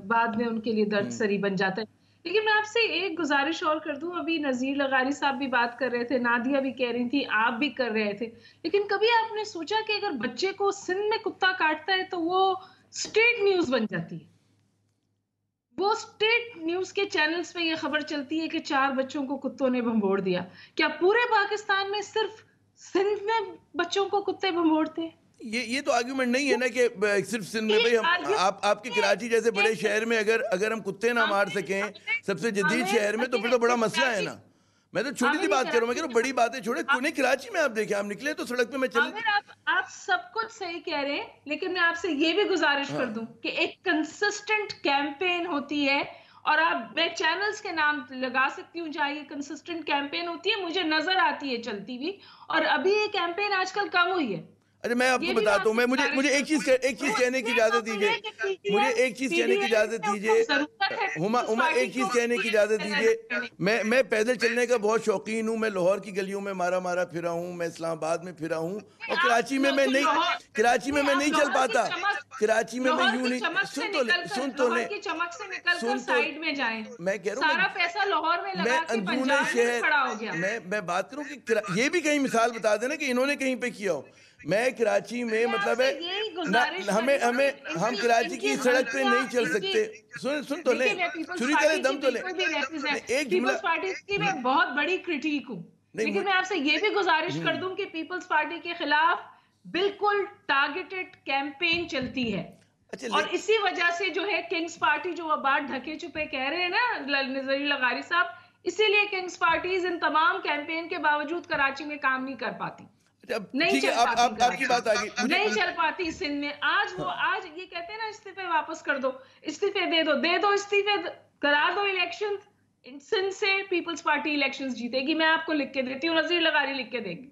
[SPEAKER 3] بعد میں ان کے لیے درد سری بن جاتا ہے. لیکن میں آپ سے ایک گزارش اور کر دوں, ابھی نذیر لغاری صاحب بھی بات کر رہے تھے, نادیہ بھی کہہ رہی تھی, آپ بھی کر رہے تھے, لیکن کبھی آپ نے سوچا کہ اگر بچے کو سندھ میں کتا کاٹتا ہے تو وہ اسٹیٹ نیوز بن جاتی ہے, وہ اسٹیٹ نیوز کے چینلز میں یہ خبر چلتی ہے کہ 4 بچوں کو کتوں نے بھمبوڑ دیا. کیا پورے پاکستان میں صرف سندھ میں بچوں کو کتے بھمبوڑتے ہیں؟
[SPEAKER 1] یہ تو آرگیومنٹ نہیں ہے نا کہ صرف سندھ میں بھائی ہم آپ کے کراچی جیسے بڑے شہر میں اگر ہم کتے نہ مار سکیں سب سے جدید شہر میں تو پھر تو بڑا مسئلہ ہے نا. میں تو چھوٹی سی بات کر رہا ہوں, میں کہہ رہا ہوں بڑی باتیں چھوڑے. نہیں کراچی میں آپ دیکھیں, آپ نکلے تو سڑک پہ میں چلے.
[SPEAKER 3] آپ سب کچھ صحیح کہہ رہے ہیں, لیکن میں آپ سے یہ بھی گزارش کر دوں کہ ایک کنسسٹنٹ کیمپین ہوتی ہے, اور آپ میں چینلز کے نام لگا سکتی ہوں جہاں یہ کنسسٹنٹ کیمپین ہوتی ہے, مجھے نظر آتی ہے چلتی ہوئی, اور ابھی یہ کیمپین آج کل کم ہوئی ہے.
[SPEAKER 1] اچھا میں آپ کو بتاتا ہوں, مجھے ایک چیز کہنے کی اجازت دیجیے, مجھے ایک چیز کہنے کی اجازت دیجیے ہما, ایک چیز کہنے کی اجازت دیجیے. میں پیدل چلنے کا بہت شوقین ہوں, میں لاہور کی گلیوں میں مارا پھرا ہوں, میں اسلام آباد میں پھرا ہوں, اور کراچی میں میں نہیں چل پاتا. کراچی میں یوں نہیں. سن تو لیں
[SPEAKER 3] چمک سے نکل کر سائیڈ میں جائیں.
[SPEAKER 1] میں کہہ رہا ہوں
[SPEAKER 3] سارا پیسہ لاہور میں لگا کے پنجاب میں کھڑا ہو گیا.
[SPEAKER 1] میں بات کروں کہ یہ بھی کہیں مثال بتا دینا کہ انہوں نے کہیں پہ کیا ہو. میں کراچی میں مطلب ہے ہم کراچی کی سڑک پہ نہیں چل سکتے. سن تو لیں, چھری طرح دم تو لیں. ایک جملہ
[SPEAKER 3] کی میں بہت بڑی کرٹیک ہوں, لیکن میں آپ سے یہ بھی گزارش کر دوں کہ پیپلز پارٹی کے خلاف بالکل ٹارگیٹڈ کیمپین چلتی ہے, اور اسی وجہ سے جو ہے کنگز پارٹی جو وہ بات ڈھکے چھپے کہہ رہے ہیں نا نظری لغاری صاحب, اسی لیے کنگز پارٹیز ان تمام کیمپین کے باوجود کراچی میں کام نہیں کر پاتی. نہیں چل پاتی سندھ میں. آج یہ کہتے ہیں نا استعفے واپس کر دو, استعفے دے دو استعفے کرا دو. الیکشن سندھ سے پیپلز پارٹی الیکشنز جیتے گی, میں آپ کو لکھ کے دیتی ہوں, نظیر لغاری لکھ کے دے گی.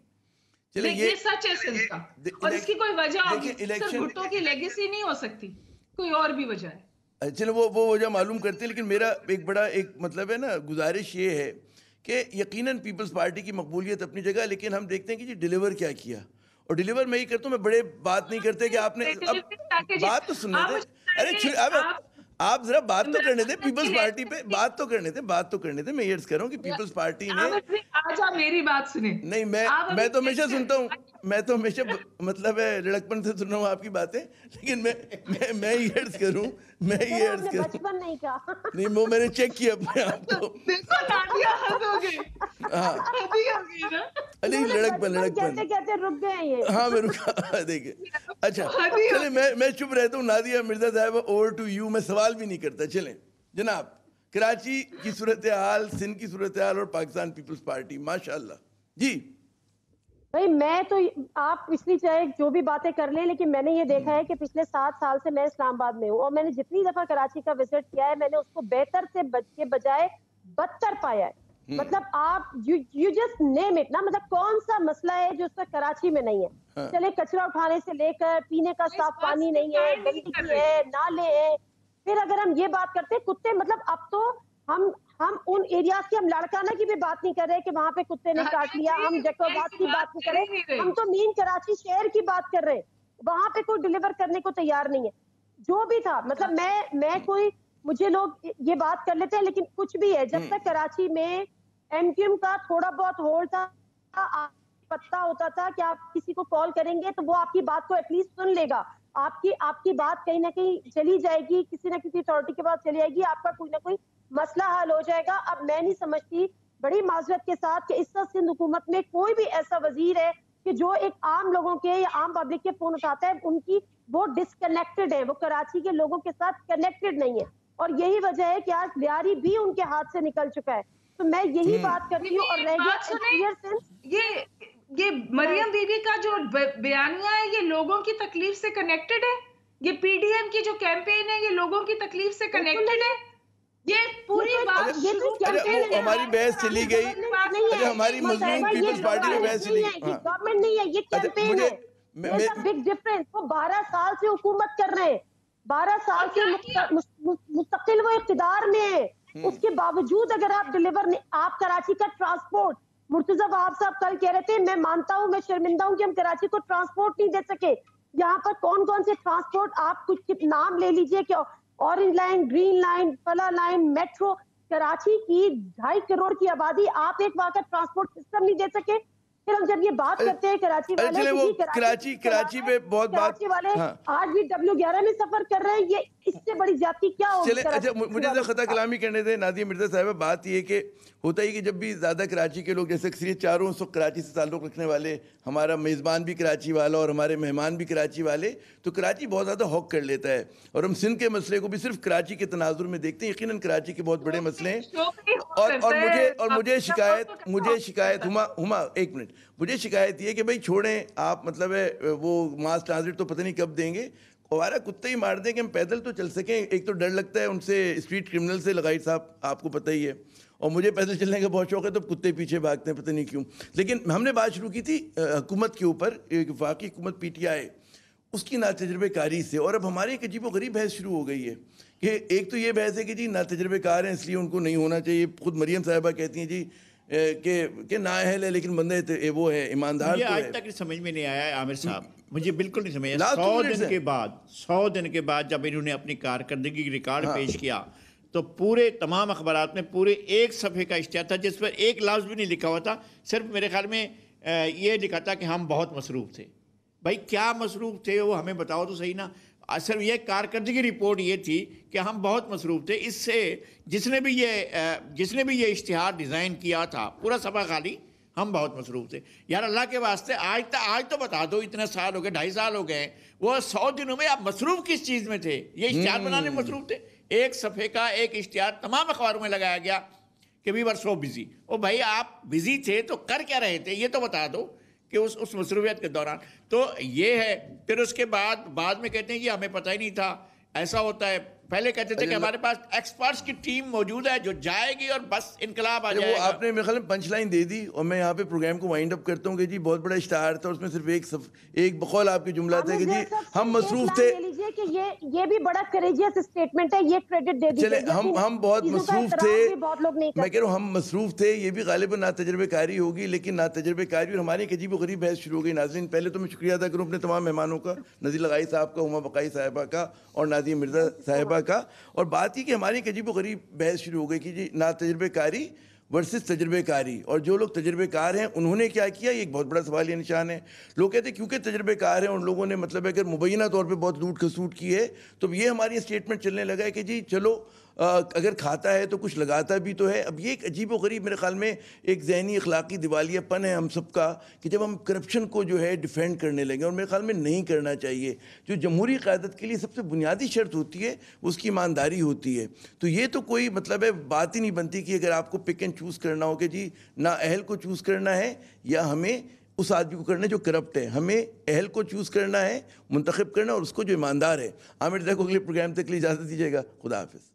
[SPEAKER 3] یہ سچ ہے سندھ کا, اور اس کی کوئی وجہ ہوگی, صرف بھٹو کی لیگیسی نہیں ہو سکتی, کوئی اور بھی وجہ ہے.
[SPEAKER 1] چلو وہ وجہ معلوم کرتے, لیکن میرا ایک بڑا مطلب ہے نا گزارش یہ ہے کہ یقیناً پیپلز پارٹی کی مقبولیت اپنی جگہ, لیکن ہم دیکھتے ہیں کہ جی ڈیلیور کیا کیا, اور ڈیلیور میں ہی کرتا ہوں. میں بڑے بات نہیں کرتے کہ آپ نے بات تو سننے دیں. ارے آپ ذرا بات تو کرنے دیں, پیپلز پارٹی پہ بات تو کرنے دیں. میں یہ عرض کر رہا ہوں کہ پیپلز پارٹی نے
[SPEAKER 3] میری بات سنیں.
[SPEAKER 1] نہیں میں تو ہمیشہ سنتا ہوں, میں تو ہمیشہ مطلب ہے لڑکپن سے سن رہا ہوں آپ کی باتیں, لیکن میں یہ عرض کروں نہیں وہ میں نے چیک کیا اپنے آپ کو. ہاں میں رکا دیکھیں. اچھا چلے میں چپ رہتا ہوں. نادیہ مرزا صاحب اوور ٹو یو. میں سوال بھی نہیں کرتا. چلیں جناب, کراچی کی صورتحال, سندھ کی صورتحال اور پاکستان پیپلز پارٹی, ماشاء اللہ. جی
[SPEAKER 4] بھائی میں تو آپ پچھلی چاہے جو بھی باتیں کر لیں, لیکن میں نے یہ دیکھا ہے کہ پچھلے 7 سال سے میں اسلام آباد میں ہوں, اور میں نے جتنی دفعہ کراچی کا وزٹ کیا ہے میں نے اس کو بہتر سے کے بجائے بدتر پایا ہے. مطلب آپ یو جسٹ نیم اٹ نا, مطلب کون سا مسئلہ ہے جو اس کا کراچی میں نہیں ہے. چلے کچرا اٹھانے سے لے کر پینے کا صاف پانی نہیں ہے, گندگی ہے, نالے ہیں. پھر اگر ہم یہ بات کرتے کتے, مطلب اب تو ہم ان ایریاز کی, ہم لڑکانہ کی بھی بات نہیں کر رہے کہ وہاں پہ کتے نے کاٹ لیا, ہم جیکوبات کی بات نہیں کر رہے, ہم تو مین کراچی شہر کی بات کر رہے ہیں. وہاں پہ کوئی ڈیلیور کرنے کو تیار نہیں ہے. جو بھی تھا مطلب میں کوئی, مجھے لوگ یہ بات کر لیتے ہیں, لیکن کچھ بھی ہے, جب تک کراچی میں ایم کیو ایم کا تھوڑا بہت ہولڈ تھا, پتہ ہوتا تھا کہ آپ کسی کو کال کریں گے تو وہ آپ کی بات کو ایٹ لیسٹ سن لے گا, آپ کی بات کہیں نہ کہیں چلی جائے گی, کسی نہ کسی اتھارٹی کے پاس چلی جائے گی, آپ کا کوئی نہ کوئی مسئلہ حل ہو جائے گا. اب میں نہیں سمجھتی, بڑی معذرت کے ساتھ, کہ اس وقت سندھ حکومت میں کوئی بھی ایسا وزیر ہے کہ جو ایک عام لوگوں کے یا عام پبلک کے فون اٹھاتا ہے. ان کی وہ ڈسکنیکٹڈ ہے, وہ کراچی کے لوگوں کے ساتھ کنیکٹڈ نہیں ہے, اور یہی وجہ ہے کہ آج لیاری بھی ان کے ہاتھ سے نکل چکا ہے. تو میں یہی بات کرتی ہوں. اور رہ گیا
[SPEAKER 3] یہ مریم بی بی کا جو بیانیہ ہے, یہ لوگوں کی تکلیف سے کنیکٹڈ ہے. یہ پی ڈی ایم کی جو کیمپین ہے, یہ لوگوں کی تکلیف سے کنیکٹڈ ہے. یہ پوری بات
[SPEAKER 1] ہماری بحث چلی گئی, ہماری مظلوم پیپلز پارٹی میں بحث چلی گئی.
[SPEAKER 4] گورنمنٹ نہیں ہے, یہ کیمپین ہے. Big difference. وہ 12 سال سے حکومت کر رہے ہیں, 12 سال سے مستقل وہ اقتدار میں ہے. اس کے باوجود اگر آپ ڈیلیور نہیں, آپ کراچی کا ٹرانسپورٹ, مرتضی وہاب صاحب کل کہہ رہے تھے, میں مانتا ہوں, میں شرمندہ ہوں کہ ہم کراچی کو ٹرانسپورٹ نہیں دے سکے. یہاں پر کون کون سے ٹرانسپورٹ, آپ کچھ نام لے لیجئے, کہ اورنج لائن, گرین لائن, فلا لائن, میٹرو. کراچی کی 2.5 کروڑ کی آبادی, آپ ایک وہاں کا ٹرانسپورٹ سسٹم نہیں دے سکے. پھر ہم جب یہ بات کرتے ہیں کراچی والے،
[SPEAKER 1] وہ کراچی پہ بہت بات،
[SPEAKER 4] کراچی والے آج بھی W11 میں سفر کر رہے ہیں، یہ اس سے بڑی زیادتی کیا ہوگی؟
[SPEAKER 1] اچھا مجھے خطا کلامی کرنے دیں نادیہ مرزا صاحبہ. بات یہ کہ ہوتا ہی کہ جب بھی زیادہ کراچی کے لوگ، جیسے اکثریت چاروں اس وقت کراچی سے تعلق رکھنے والے، ہمارا میزبان بھی کراچی والا اور ہمارے مہمان بھی کراچی والے، تو کراچی بہت زیادہ ہوک کر لیتا ہے اور ہم سندھ کے مسئلے کو بھی صرف کراچی کے تناظر میں دیکھتے ہیں. یقیناً کراچی کے بہت بڑے مسئلے ہیں اور مجھے شکایت ہما ایک منٹ، مجھے شکایت یہ کہ بھائی چھوڑیں آپ، مطلب ہے وہ ماس ٹرانزٹ تو پتہ نہیں کب دیں گے، ہمارا کتے ہی مار دیں کہ ہم پیدل تو چل سکیں. ایک تو ڈر لگتا ہے ان سے، اسٹریٹ کرمنل سے، لغائی صاحب آپ کو پتہ ہی ہے، اور مجھے پیدل چلنے کا بہت شوق ہے، تو کتے پیچھے بھاگتے ہیں پتہ نہیں کیوں. لیکن ہم نے بات شروع کی تھی حکومت کے اوپر، ایک وفاقی حکومت PTI، اس کی ناتجربے کاری سے، اور اب ہماری ایک عجیب و غریب بحث شروع ہو گئی ہے کہ ایک تو یہ بحث ہے کہ جی ناتجربے کار ہیں اس لیے ان کو نہیں ہونا چاہیے. خود مریم صاحبہ کہتی ہیں جی کہ نااہل ہے لیکن بندہ وہ ہے، ایماندار.
[SPEAKER 2] یہ آج تک سمجھ میں نہیں آیا ہے عامر صاحب، مجھے بالکل نہیں سمجھ آیا. 100 دن کے بعد جب انہوں نے اپنی کارکردگی کی ریکارڈ پیش کیا تو پورے تمام اخبارات میں پورے ایک صفحے کا اشتہار تھا جس پر ایک لفظ بھی نہیں لکھا ہوا تھا، صرف میرے خیال میں یہ لکھا تھا کہ ہم بہت مصروف تھے. بھائی کیا مصروف تھے وہ ہمیں بتاؤ تو صحیح نا. اصل یہ کارکردگی رپورٹ یہ تھی کہ ہم بہت مصروف تھے. اس سے جس نے بھی یہ اشتہار ڈیزائن کیا تھا پورا صفحہ خالی، ہم بہت مصروف تھے. یار اللہ کے واسطے آج تو بتا دو، اتنے سال ہو گئے، 2.5 سال ہو گئے، وہ 100 دنوں میں آپ مصروف کس چیز میں تھے؟ یہ اشتہار بنانے میں مصروف تھے. ایک صفحے کا ایک اشتہار تمام اخباروں میں لگایا گیا کہ وی ور سو بزی. او بھائی آپ بزی تھے تو کر کیا رہے تھے یہ تو بتا دو کہ اس مصروفیت کے دوران. تو یہ ہے. پھر اس کے بعد میں کہتے ہیں کہ ہمیں پتہ ہی نہیں تھا ایسا ہوتا ہے. پہلے کہتے تھے کہ ہمارے پاس ایکسپرٹس کی ٹیم موجود ہے جو جائے گی اور بس انقلاب آ جائے گا.
[SPEAKER 1] آپ نے میرے خیال میں پنچ لائن دے دی اور میں یہاں پہ پروگرام کو وائنڈ اپ کرتا ہوں کہ جی بہت بڑا اشتہار تھا، اس میں صرف ایک بقول آپ کے جملہ تھا کہ جی ہم مصروف تھے.
[SPEAKER 4] یہ بھی بڑا کریجیس اسٹیٹمنٹ ہے، یہ کریڈٹ دے دیجئے.
[SPEAKER 1] چلے ہم بہت مصروف تھے، میں کہہ رہا ہوں ہم مصروف تھے، یہ بھی غالباً ناتجربے کاری ہوگی. لیکن ناتجربے کاری اور ہماری ایک عجیب و غریب بحث شروع ہو گئی. ناظرین پہلے تو میں شکریہ ادا کروں اپنے تمام مہمانوں کا، نذیر لغائی صاحب کا، ہما بقائی صاحبہ کا اور نادیہ مرزا صاحبہ کا. اور بات یہ کہ ہماری ایک عجیب و غریب بحث شروع ہو گئی کہ جی ناتجربے کاری ورسز تجربے کاری، اور جو لوگ تجربے کار ہیں انہوں نے کیا کیا، یہ ایک بہت بڑا سوالیہ نشان ہے. لوگ کہتے ہیں کیونکہ تجربے کار ہیں ان لوگوں نے مطلب ہے کہ مبینہ طور پہ بہت لوٹ کھسوٹ کی ہے، تو یہ ہماری اسٹیٹمنٹ چلنے لگا ہے کہ جی چلو اگر کھاتا ہے تو کچھ لگاتا بھی تو ہے. اب یہ ایک عجیب و غریب میرے خیال میں ایک ذہنی اخلاقی دیوالیہ پن ہے ہم سب کا کہ جب ہم کرپشن کو جو ہے ڈیفینڈ کرنے لگے، اور میرے خیال میں نہیں کرنا چاہیے. جو جمہوری قیادت کے لیے سب سے بنیادی شرط ہوتی ہے اس کی ایمانداری ہوتی ہے. تو یہ تو کوئی مطلب ہے بات ہی نہیں بنتی کہ اگر آپ کو پک اینڈ چوز کرنا ہو کہ جی نہ اہل کو چوز کرنا ہے یا ہمیں اس آدمی کو کرنا ہے جو کرپٹ ہے. ہمیں اہل کو چوز کرنا ہے، منتخب کرنا، اور اس کو جو ایماندار ہے. عامر صاحب کو اگلے پروگرام تک کے لیے اجازت دیجیے گا. خدا حافظ.